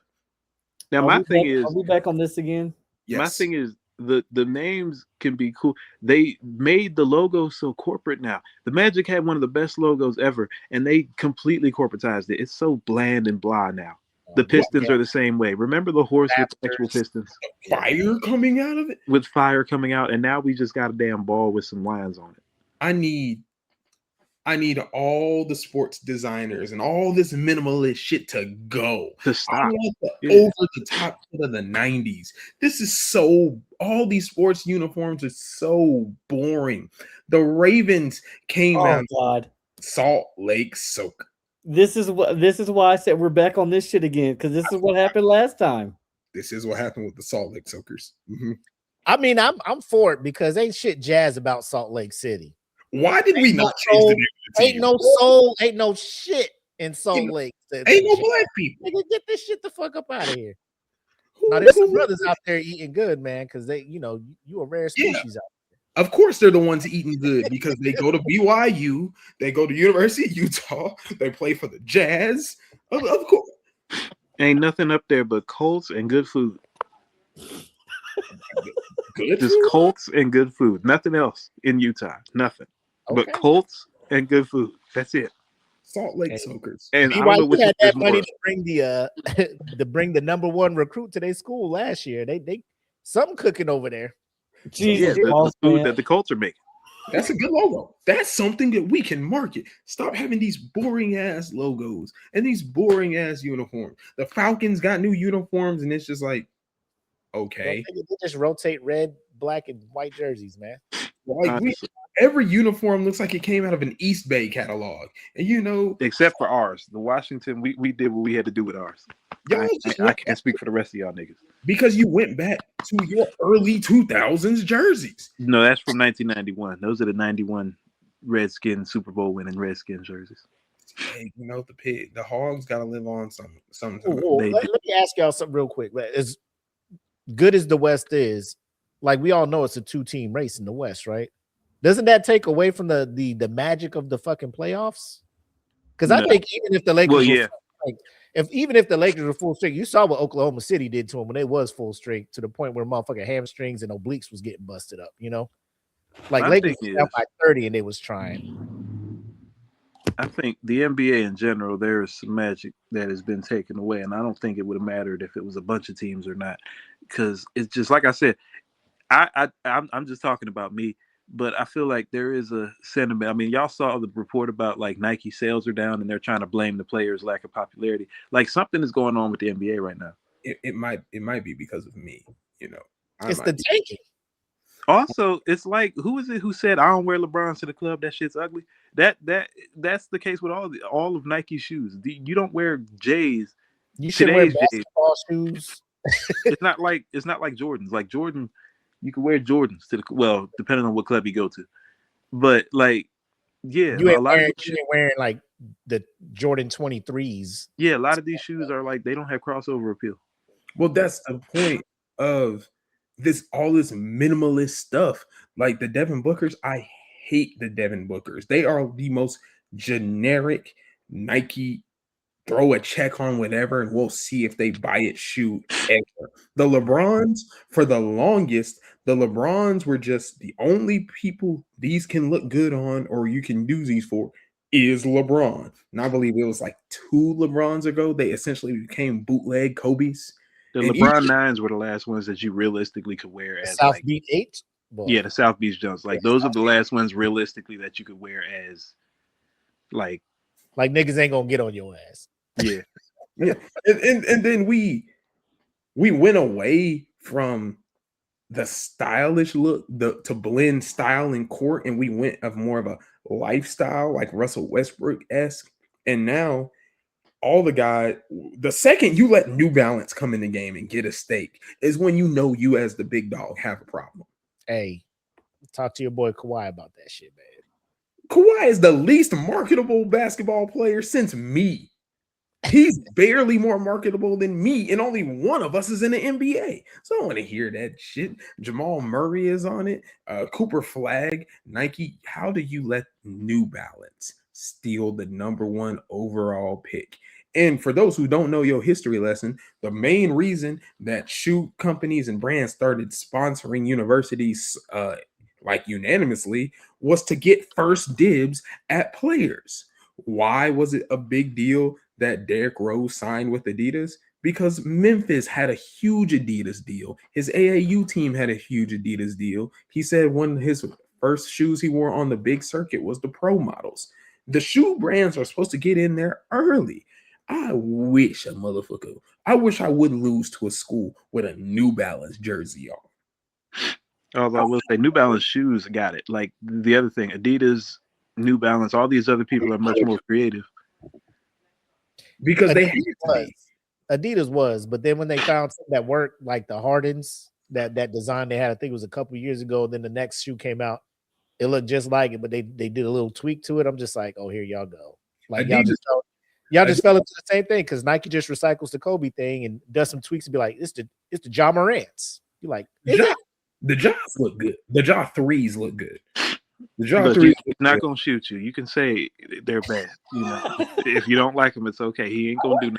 Now, my thing is, are we back on this again? Yes. My thing is, the names can be cool. They made the logo so corporate now. The Magic had one of the best logos ever, and they completely corporatized it. It's so bland and blah now. The Pistons are the same way. Remember the horse with the actual Pistons? Fire coming out of it? With fire coming out, and now we just got a damn ball with some lines on it. I need all the sports designers and all this minimalist shit to go. To stop. I want the over the top shit of the 90s. This is all these sports uniforms are so boring. The Ravens came out. God. Salt Lake Soak. This is why I said we're back on this shit again, because this is what happened last time. This is what happened with the Salt Lake Soakers. Mm-hmm. I mean, I'm for it because ain't shit jazz about Salt Lake City. Why did we not change the name of the team? Ain't no soul, ain't no shit in Salt Lake. Ain't no black people. Nigga, get this shit the fuck up out of here. Now there's some brothers out there eating good, man, because they, you a rare species out there. Of course, they're the ones eating good because they go to BYU, they go to University of Utah, they play for the Jazz. Of course, ain't nothing up there but Colts and good food. Just Colts and good food. Nothing else in Utah. Nothing. Okay. But Colts and good food. That's it. Salt Lake Soakers. And BYU had that money to bring to bring the number 1 recruit to their school last year. They something cooking over there. Jesus, the food that the Colts are making. That's a good logo. That's something that we can market. Stop having these boring ass logos and these boring ass uniforms. The Falcons got new uniforms, and it's just like, okay. They just rotate red, black, and white jerseys, man. Like every uniform looks like it came out of an East Bay catalog, and except for ours, the Washington, we did what we had to do with ours. I can't speak for the rest of y'all niggas because you went back to your early 2000s jerseys. No, that's from 1991. Those are the 91 Redskins Super Bowl winning Redskins jerseys. Hey, the Hogs got to live on something. Let me ask y'all something real quick. As good as the West is, like we all know, it's a 2-team race in the West, right? Doesn't that take away from the magic of the fucking playoffs? Because I think even if the Lakers, even if the Lakers were full strength, you saw what Oklahoma City did to them when they was full strength, to the point where motherfucking hamstrings and obliques was getting busted up. Like Lakers was by 30 and they was trying. I think the NBA in general, there is some magic that has been taken away, and I don't think it would have mattered if it was a bunch of teams or not, because it's just like I said. I'm just talking about me, but I feel like there is a sentiment. I mean, y'all saw the report about like Nike sales are down and they're trying to blame the players' lack of popularity. Like something is going on with the NBA right now. It might be because of me. It's the tanking. Also, it's like, who is it who said I don't wear LeBrons to the club? That shit's ugly. That's the case with all of Nike's shoes. You don't wear J's. You should wear Today's J's. basketball shoes. It's not like Jordans. Like Jordan, you can wear Jordans to the depending on what club you go to. But like, yeah, You ain't of wearing like the Jordan 23s. Yeah, a lot of these shoes are like, they don't have crossover appeal. Well, that's the point of all this minimalist stuff. Like the Devin Bookers, I hate the Devin Bookers. They are the most generic Nike throw a check on whatever and we'll see if they buy it shoe ever. The LeBrons, for the longest, the LeBrons were just the only people these can look good on or you can do these for is LeBron. And I believe it was like 2 LeBrons ago, they essentially became bootleg Kobe's. The LeBron 9s were the last ones that you realistically could wear as South Beach 8. Yeah, the South Beach Jumps. Like those are the last ones realistically that you could wear as like niggas ain't gonna get on your ass. Yeah. Yeah. And then we went away from the stylish look, to blend style and court, and we went of more of a lifestyle like Russell Westbrook-esque. And now the second you let New Balance come in the game and get a stake is when you know you as the big dog have a problem. Hey, talk to your boy Kawhi about that shit, man. Kawhi is the least marketable basketball player since me. He's barely more marketable than me, and only one of us is in the NBA. So I don't want to hear that shit. Jamal Murray is on it. Cooper Flag, Nike. How do you let New Balance steal the #1 overall pick? And for those who don't know your history lesson, the main reason that shoe companies and brands started sponsoring universities like unanimously was to get first dibs at players. Why was it a big deal that Derrick Rose signed with Adidas? Because Memphis had a huge Adidas deal. His AAU team had a huge Adidas deal. He said one of his first shoes he wore on the big circuit was the Pro models. The shoe brands are supposed to get in there early. I wish I would lose to a school with a New Balance jersey on. Although I will say New Balance shoes got it. Like the other thing, Adidas, New Balance, all these other people are much more creative. Because Adidas was, but then when they found something that worked, like the Hardens, that design they had, I think it was a couple of years ago, then the next shoe came out, it looked just like it, but they did a little tweak to it. I'm just like, oh, here y'all go. Like Adidas, y'all just fell into the same thing because Nike just recycles the Kobe thing and does some tweaks and be like, it's the Ja Morants. You're like, the Jaws look good. The Ja 3s look good. The Ja but 3s he's not gonna shoot you. You can say they're bad. You know, if you don't like them, it's okay. He ain't gonna do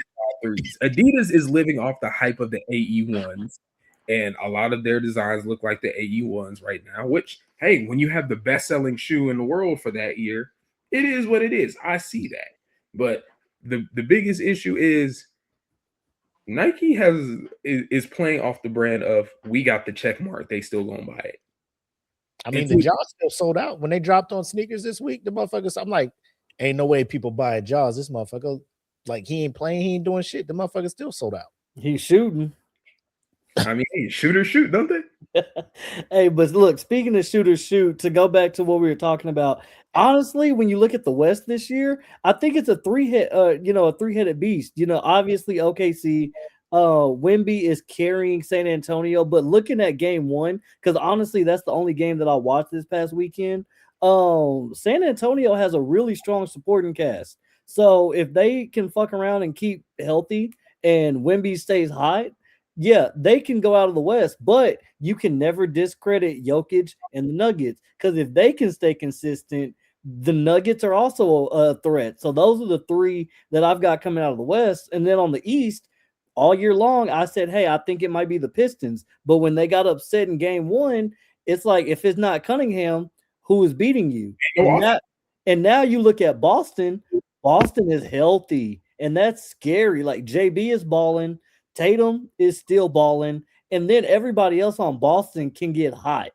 nothing. Adidas is living off the hype of the AE1s, and a lot of their designs look like the AE1s right now. Which, hey, when you have the best-selling shoe in the world for that year, it is what it is. I see that, but the biggest issue is Nike is playing off the brand of we got the check mark, they still gonna buy it. I mean, the Jaws still sold out when they dropped on sneakers this week. The motherfuckers, I'm like, ain't no way people buy Jaws. This motherfucker, like, he ain't playing, he ain't doing shit. The motherfucker still sold out. He's shooting. I mean, shooters shoot, don't they? Hey, but look, speaking of shooters shoot, to go back to what we were talking about, honestly, when you look at the West this year, I think it's a three-headed beast. You know, obviously OKC, Wemby is carrying San Antonio, but looking at game 1, because honestly, that's the only game that I watched this past weekend. San Antonio has a really strong supporting cast. So if they can fuck around and keep healthy and Wemby stays hot, yeah, they can go out of the West, but you can never discredit Jokic and the Nuggets, because if they can stay consistent, the Nuggets are also a threat. So those are the 3 that I've got coming out of the West. And then on the East, all year long, I said, hey, I think it might be the Pistons. But when they got upset in game 1, it's like, if it's not Cunningham, who is beating you? And now you look at Boston. Boston is healthy, and that's scary. Like, JB is balling. Tatum is still balling, and then everybody else on Boston can get hot,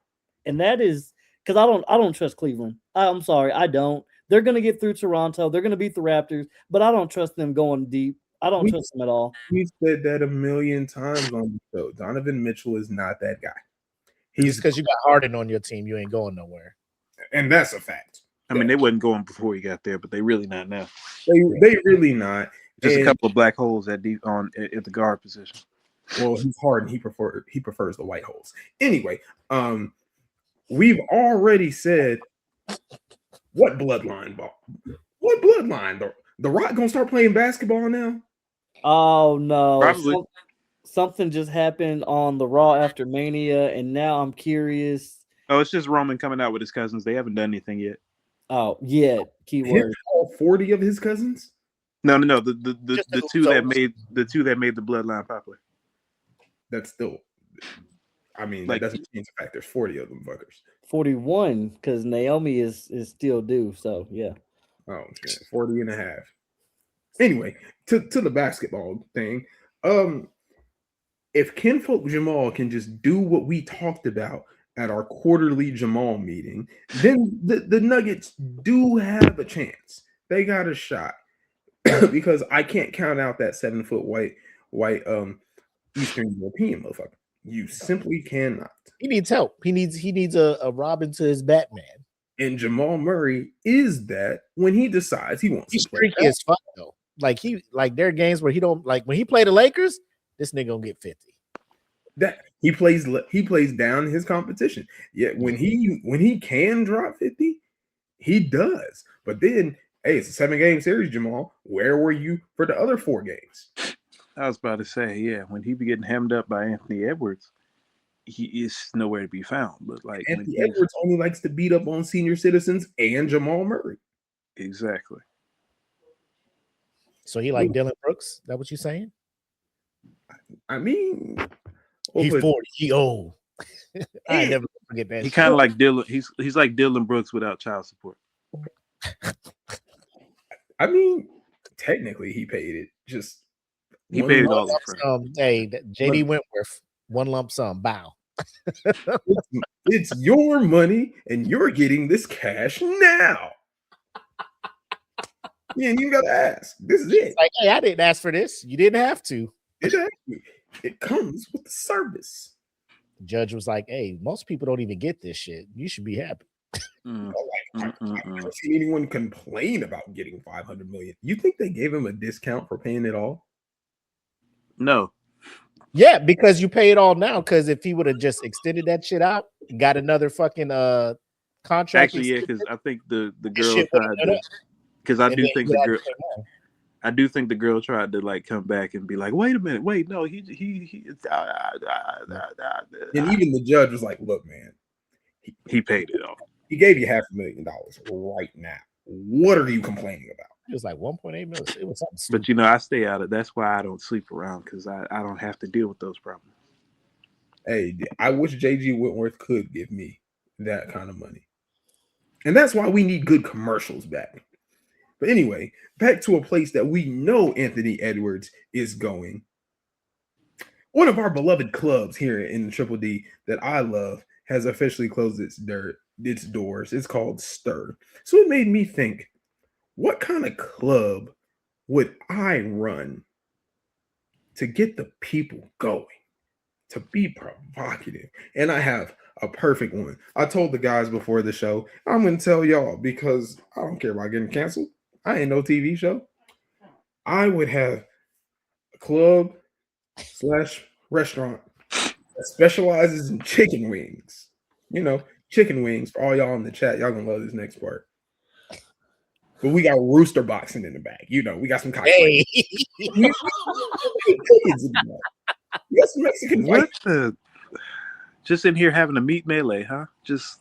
and that is because I don't trust Cleveland. I'm sorry, I don't. They're gonna get through Toronto. They're gonna beat the Raptors, but I don't trust them going deep. I don't trust them at all. We've said that a million times on the show. Donovan Mitchell is not that guy. He's because you got Harden on your team, you ain't going nowhere. and that's a fact. I mean, they wasn't going before he got there, but they really not now. They really not. Just And, a couple of black holes at the guard position. well, he's hard and he prefers the white holes. Anyway, we've already said what bloodline ball? What bloodline? The Rock gonna start playing basketball now? Oh no. Probably. Something just happened on the Raw after Mania, and now I'm curious. Oh, it's just Roman coming out with his cousins. They haven't done anything yet. Oh, yeah, keyword. All 40 of his cousins? No. The Just two the that made the bloodline popular. That's still, I mean, Like- that doesn't change the fact there's 40 of them fuckers. 41, because Naomi is still due. So yeah. Oh, shit, 40 and a half. Anyway, to the basketball thing. If Kinfolk Jamal can just do what we talked about at our quarterly Jamal meeting, then the Nuggets do have a chance. They got a shot. Because I can't count out that 7-foot white Eastern European motherfucker. You simply cannot. He needs help. He needs a Robin to his Batman. And Jamal Murray is that when he decides he wants He's to play. streaky as fuck though. Like there are games where he don't like when he play the Lakers, this nigga gonna get 50. That he plays down his competition. Yet when he can drop 50, he does. But then, hey, it's a 7-game series, Jamal. Where were you for the other 4 games? I was about to say, yeah, when he be getting hemmed up by Anthony Edwards, he is nowhere to be found. But like Anthony Edwards only likes to beat up on senior citizens and Jamal Murray. exactly. So he like Dylan Brooks? Is that what you saying? I mean, He's 40. He old. I ain't never forget that. He shit. kind of like Dylan. He's like Dylan Brooks without child support. I mean, technically he paid it. Just He one paid it lump all up front. Hey, JD Wentworth, one lump sum. Bow. It's your money, and you're getting this cash now. Yeah, you gotta ask. This is it. Like, hey, I didn't ask for this. You didn't have to. Exactly. It comes with the service. The judge was like, hey, most people don't even get this shit. You should be happy. Mm. I've never seen anyone complain about getting $500 million. You think they gave him a discount for paying it all? No, Yeah, because you pay it all now. Because if he would have just extended that shit out, got another fucking contract. actually, yeah, because I think the girl shit tried went to. up. Because I And do then think he the had girl. to pay more. I do think the girl tried to like come back and be like, "Wait a minute, wait, no, he." And even the judge was like, look, man, He paid it off. he gave you $500,000 right now. What are you complaining about? It was like 1.8 million. It was something But you know, I stay out of. That's why I don't sleep around because I don't have to deal with those problems. Hey, I wish JG Whitworth could give me that kind of money. And that's why we need good commercials back. But anyway, back to a place that we know Anthony Edwards is going. One of our beloved clubs here in Triple D that I love has officially closed its doors. It's called Stir. So it made me think, what kind of club would I run to get the people going, to be provocative? And I have a perfect one. I told the guys before the show, I'm going to tell y'all because I don't care about getting canceled. I ain't no TV show. I would have a club / restaurant that specializes in chicken wings. You know, chicken wings for all y'all in the chat. Y'all gonna love this next part. But we got rooster boxing in the bag. You know, we got some cockfighting. Hey, We got some Mexican What fight. the? Just in here having a meat melee, huh? Just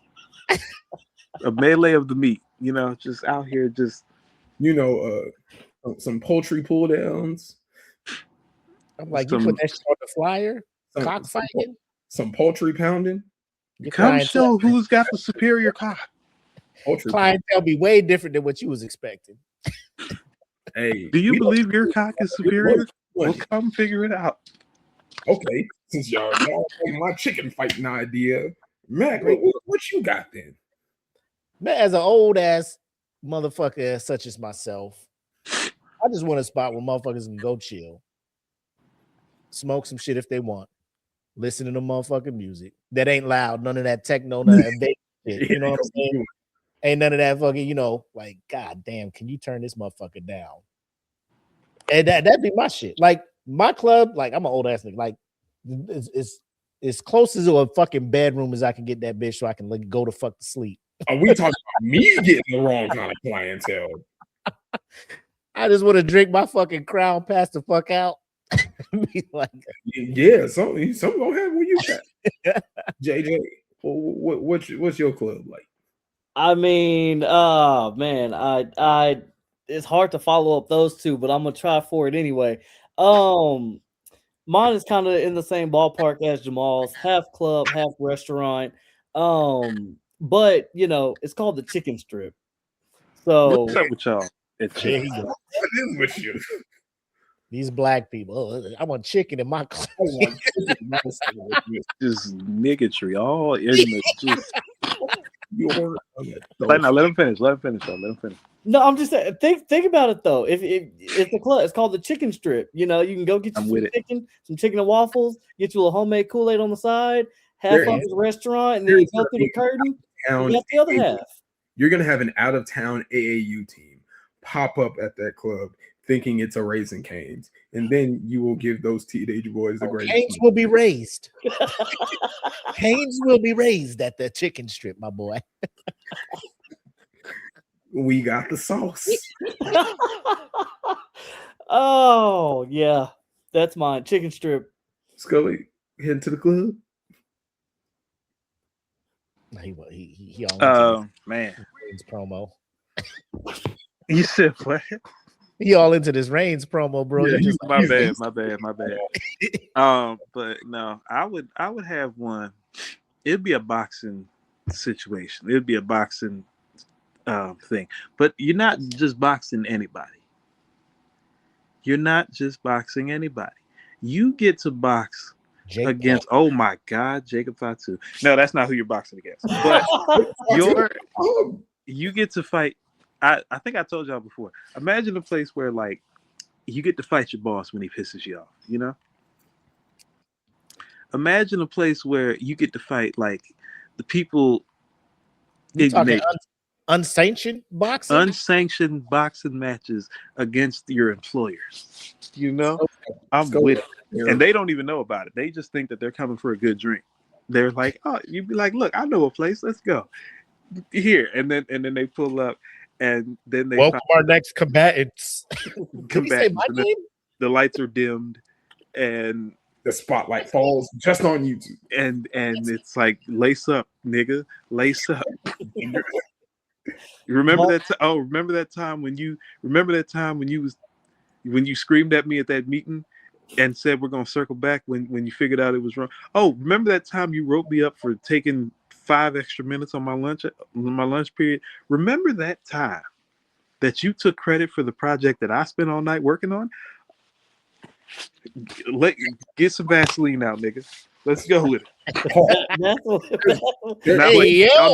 a melee of the meat. You know, just out here, just. You know, some poultry pull downs. I'm like, you put that shit on the flyer? Cockfighting? Some poultry pounding. Your Come show who's got the superior cock. Poultry clientele be way different than what you was expecting. Hey, Do you we believe your cock is superior? don't- Well, come figure it out. Okay, since y'all like my chicken fighting idea, Mac, what you got then? Man, as an old ass motherfucker such as myself, I just want a spot where motherfuckers can go chill, smoke some shit if they want, listen to the motherfucking music. That ain't loud. None of that techno, none of that bass shit. You know what I'm saying? Ain't none of that fucking, like, god damn, can you turn this motherfucker down? And that'd be my shit. Like my club, like I'm an old ass nigga. Like it's as close as a fucking bedroom as I can get that bitch so I can like go to fuck to sleep. Are we talking about me getting the wrong kind of clientele? I just want to drink my fucking Crown, pass the fuck out. Be like, yeah, some gonna have what you got. JJ, what's your club like? I mean, man, I it's hard to follow up those two, but I'm gonna try for it anyway. Mine is kind of in the same ballpark as Jamal's, half club, half restaurant. But it's called the Chicken Strip. So What's up with y'all? there you go. What is with you? These black people. I want chicken in my club. Just niggatry, all ignorant. Just now, let him finish. Let him finish. Let him finish. No, I'm just saying. Think about it though. If it's a club, it's called the Chicken Strip. You can go get you some chicken and waffles, get you a little homemade Kool-Aid on the side, half of the restaurant, and then you go through the curtain. You got the other half. You're gonna have an out-of-town AAU team pop up at that club, thinking it's a Raising Cane's, and then you will give those teenage boys the greatest. Canes will be raised. Canes will be raised at the Chicken Strip, my boy. We got the sauce. Oh yeah, that's mine. Chicken Strip. Scully, heading to the club. He all man, Reigns promo. You said what? He all into this Reigns promo, bro. Yeah, my bad. But no, I would have one. It'd be a boxing situation. It'd be a boxing thing. But you're not just boxing anybody. You get to box against. Oh my God, Jacob Fatu. No, that's not who you're boxing against. But you get to fight. I think I told y'all before. Imagine a place where like you get to fight your boss when he pisses you off. Imagine a place where you get to fight like the people. You talking unsanctioned boxing? Unsanctioned boxing matches against your employers. I'm with it. And they don't even know about it. They just think that they're coming for a good drink. They're like, oh, you'd be like, look, I know a place. Let's go here. And then they pull up, and then they welcome our next combatants. Combatants. The lights are dimmed, and the spotlight falls just on YouTube. And it's like, lace up, nigga, lace up. Remember that time when you screamed at me at that meeting and said we're gonna circle back when you figured out it was wrong. Oh, remember that time you wrote me up for taking 5 extra minutes on my lunch period? Remember that time that you took credit for the project that I spent all night working on? Get some Vaseline out, nigga. Let's go with it. Y'all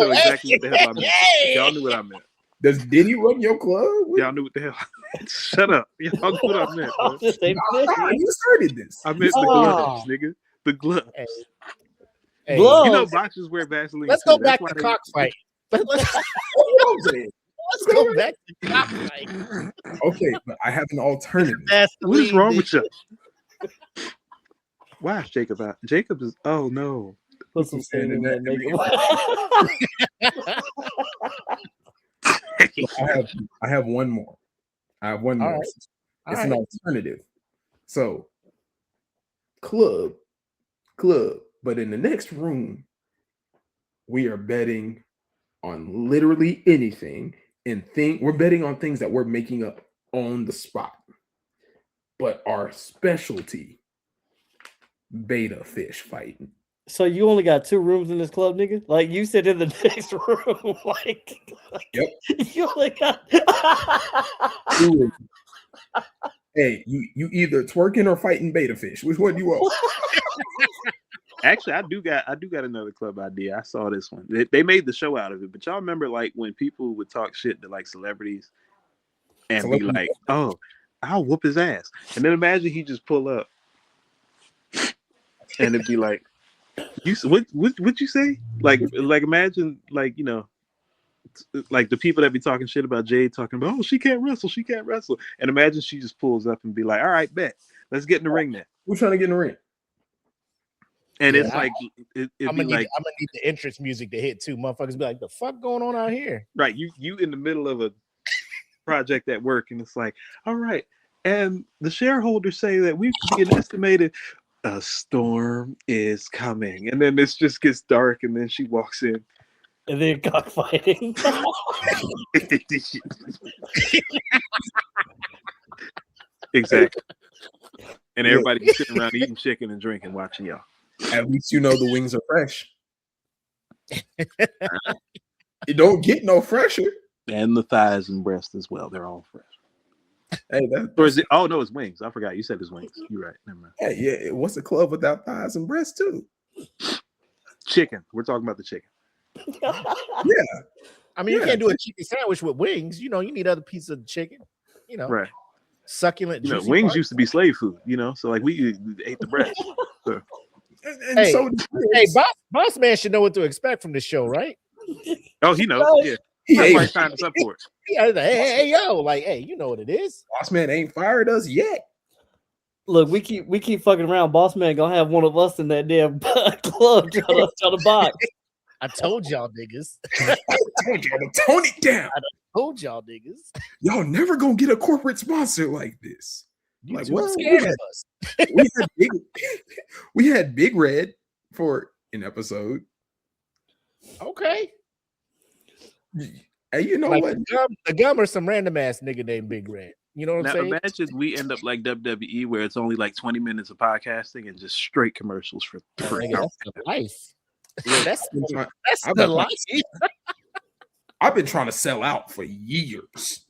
know exactly what the hell I meant. Y'all knew what I meant. Does Diddy run your club? Y'all knew what the hell I meant. Shut up. Y'all knew what I meant. You started this. I meant the gloves, nigga. The gloves. Hey. Gloves. Boxers wear Vaseline. Let's go back to cockfight. Let's go back to cockfight. Okay, but I have an alternative. What is wrong with you? Why is Jacob out? Jacob is. Oh no. Put some sand in that nigga. I have one more. All right. It's an alternative. So, club, but in the next room, we are betting on literally anything we're betting on things that we're making up on the spot. But our specialty, beta fish fighting. So you only got 2 rooms in this club, nigga? Like you said in the next room, like yep. You only got. Hey, you either twerking or fighting beta fish. Which one do you want? Actually, I do got another club idea. I saw this one. They made the show out of it, but y'all remember like when people would talk shit to like celebrities and be like, "Oh, I'll whoop his ass," and then imagine he just pull up and it'd be like, What you say? Like imagine like like the people that be talking shit about Jade talking about, oh, she can't wrestle, and imagine she just pulls up and be like, all right, bet, let's get in the ring then. We're trying to get in the ring. And Yeah, it's like it'd I'm be gonna like need the entrance music to hit too. Motherfuckers be like, the fuck going on out here? right, you in the middle of a project at work, and it's like, all right, and the shareholders say that we could be an estimated a storm is coming, and then this just gets dark, and then she walks in. And then cockfighting. Exactly. And everybody be sitting around eating chicken and drinking, watching y'all. At least you know the wings are fresh. It don't get no fresher. And the thighs and breasts as well. They're all fresh. Hey, or is it? Oh no, it's wings. I forgot. You said it's wings. You're right. Never mind. Hey, yeah. What's a club without thighs and breasts too? Chicken. We're talking about the chicken. Yeah. I mean, you can't do a chicken sandwich with wings. You know, you need other pieces of chicken. You know, right? Succulent. You know, wings parts. used to be slave food. You know, so like we ate the breast. So. And hey, so boss man should know what to expect from this show, right? Oh, he knows. Yeah, he might sign us up for it. Yeah, like, hey, yo, like, hey, you know what it is. Boss man ain't fired us yet. Look, we keep fucking around. Boss man gonna have one of us in that damn club trying to box. I told y'all niggas. I told y'all to tone it down. I told y'all niggas. Y'all never gonna get a corporate sponsor like this. You like what? We had Big Red for an episode. Okay. Hey, you know like what? The gum or some random ass nigga named Big Red. You know what I'm saying? Imagine we end up like WWE, where it's only like 20 minutes of podcasting and just straight commercials for that's the life. Yeah, that's the life. I've been trying to sell out for years.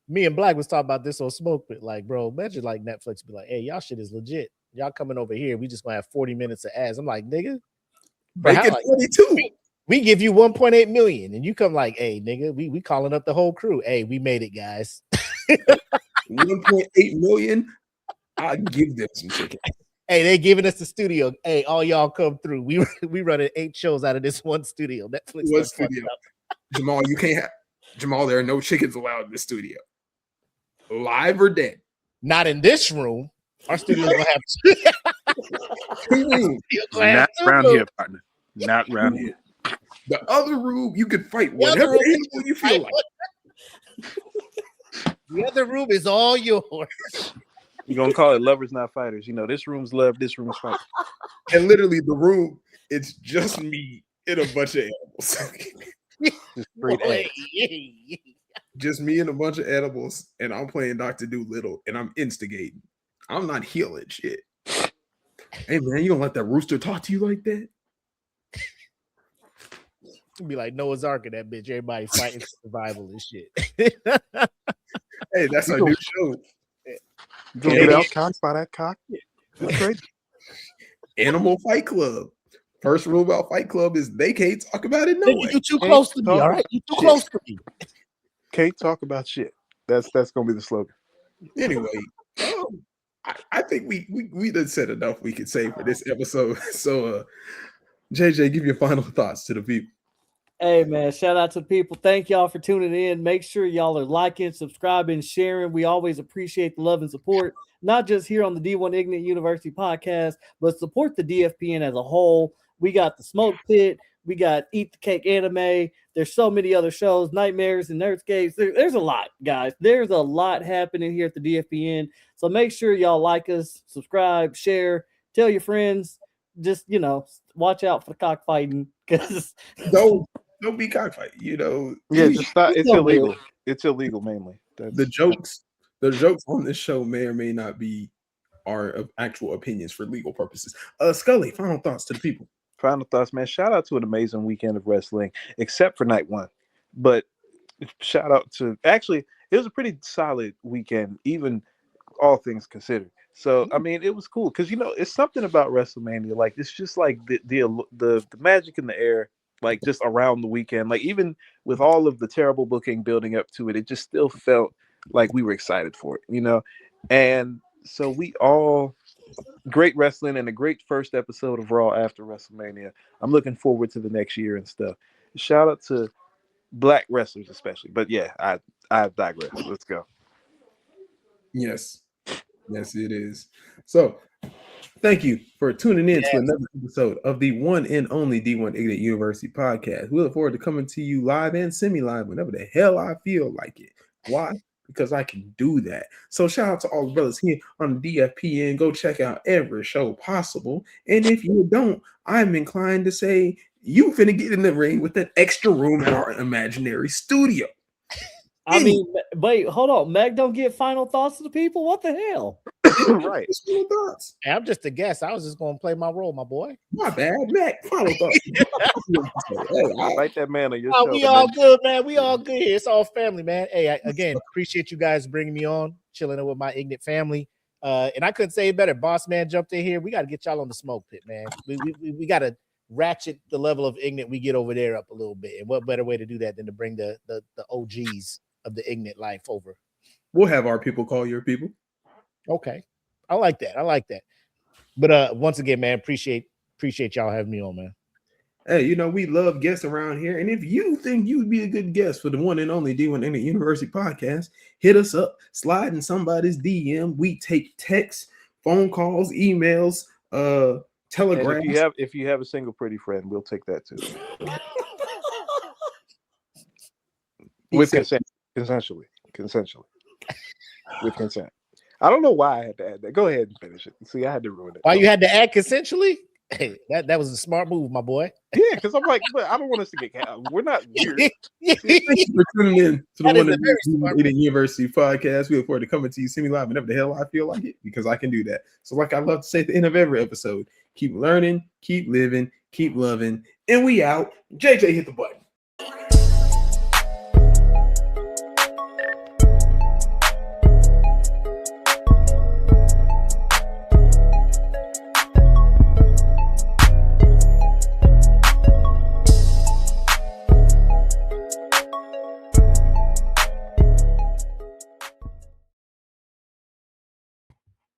Me and Black was talking about this on Smoke Pit. Like, bro, imagine like Netflix be like, hey, y'all shit is legit. Y'all coming over here. We just gonna have 40 minutes of ads. I'm like, nigga, make it 42. We give you 1.8 million, and you come like, hey, nigga, we calling up the whole crew. Hey, we made it, guys. 1.8 million. I give them some chicken. Hey, they giving us the studio. Hey, all y'all come through. We running 8 shows out of this one studio. Netflix. What studio? Jamal, you can't have Jamal. There are no chickens allowed in the studio. Live or dead? Not in this room. Our studio's gonna have 2 rooms. Not around here, partner. Not around here. The other room, you can fight whatever animal you feel like. The other room is all yours. You're gonna call it lovers, not fighters. You know, this room's love, this room's fight. And literally, the room, it's just me and a bunch of animals. Just straight Just me and a bunch of animals, and I'm playing Dr. Doolittle, and I'm instigating. I'm not healing shit. Hey man, you gonna let that rooster talk to you like that? Be like Noah's Ark in that bitch. Everybody fighting survival and shit. Hey, that's our new show. You gonna get out cocked by that cock? That's crazy. Animal Fight Club. First rule about Fight Club is they can't talk about it. No way. You too close to me. All right, you too close to me. Can't talk about shit. That's gonna be the slogan. Anyway, I think we done said enough we could say for this episode. So, JJ, give your final thoughts to the people. Hey man, shout out to the people. Thank y'all for tuning in. Make sure y'all are liking, subscribing, sharing. We always appreciate the love and support, not just here on the D1 Ignant University podcast, but support the DFPN as a whole. We got the Smoke Pit, we got Eat the Cake Anime. There's so many other shows, Nightmares and Nerdscapes. There's a lot, guys. There's a lot happening here at the DFPN. So make sure y'all like us, subscribe, share, tell your friends. Just, watch out for the cockfighting, because don't be cockfighting. Yeah, just stop. It's illegal. It's illegal mainly. The jokes on this show may or may not be our actual opinions for legal purposes. Scully, final thoughts to the people. Final thoughts, man. Shout out to an amazing weekend of wrestling, except for night 1. But shout out to it was a pretty solid weekend, even all things considered. So I mean, it was cool because it's something about Wrestlemania. Like it's just like the magic in the air. Like just around the weekend, like even with all of the terrible booking building up to it, it just still felt like we were excited for it, And so we all great wrestling and a great first episode of Raw after WrestleMania. I'm looking forward to the next year and stuff. Shout out to black wrestlers especially. But yeah, I digress. Let's go. Yes, it is. So thank you for tuning in to another episode of the one and only D1 Ignant University podcast. We look forward to coming to you live and semi-live whenever the hell I feel like it. Why? Because I can do that. So shout out to all the brothers here on the DFPN. Go check out every show possible. And if you don't, I'm inclined to say you finna get in the ring with that extra room in our imaginary studio. I mean, wait, hold on. Meg don't get final thoughts to the people? What the hell? Right. Final thoughts. Hey, I'm just a guest. I was just gonna play my role, my boy. My bad, Mac. Final thoughts. Like that man on your Oh, show. we all good, man. We all good here. It's all family, man. Hey, again, appreciate you guys bringing me on, chilling with my Ignant family. And I couldn't say it better. Boss man jumped in here. We got to get y'all on the smoke pit, man. We got to ratchet the level of Ignant we get over there up a little bit. And what better way to do that than to bring the OGs of the Ignant life over? We'll have our people call your people. Okay. I like that. But once again, man, appreciate y'all having me on, man. Hey, you know, we love guests around here. And if you think you would be a good guest for the one and only D1 Ignant University podcast, hit us up, slide in somebody's DM. We take texts, phone calls, emails, telegrams. And if you have a single pretty friend, we'll take that too. With consent. Consensually. With consent. I don't know why I had to add that. Go ahead and finish it. See, I had to ruin it. Why you had to add consensually? Hey, that was a smart move, my boy. Yeah, because I'm like, but I don't want us to get we're not weird. Thank you for tuning in to the one and only D1 University podcast. We look forward to coming to you semi-live whenever the hell I feel like it, because I can do that. So like I love to say at the end of every episode, keep learning, keep living, keep loving, and we out. JJ hit the button.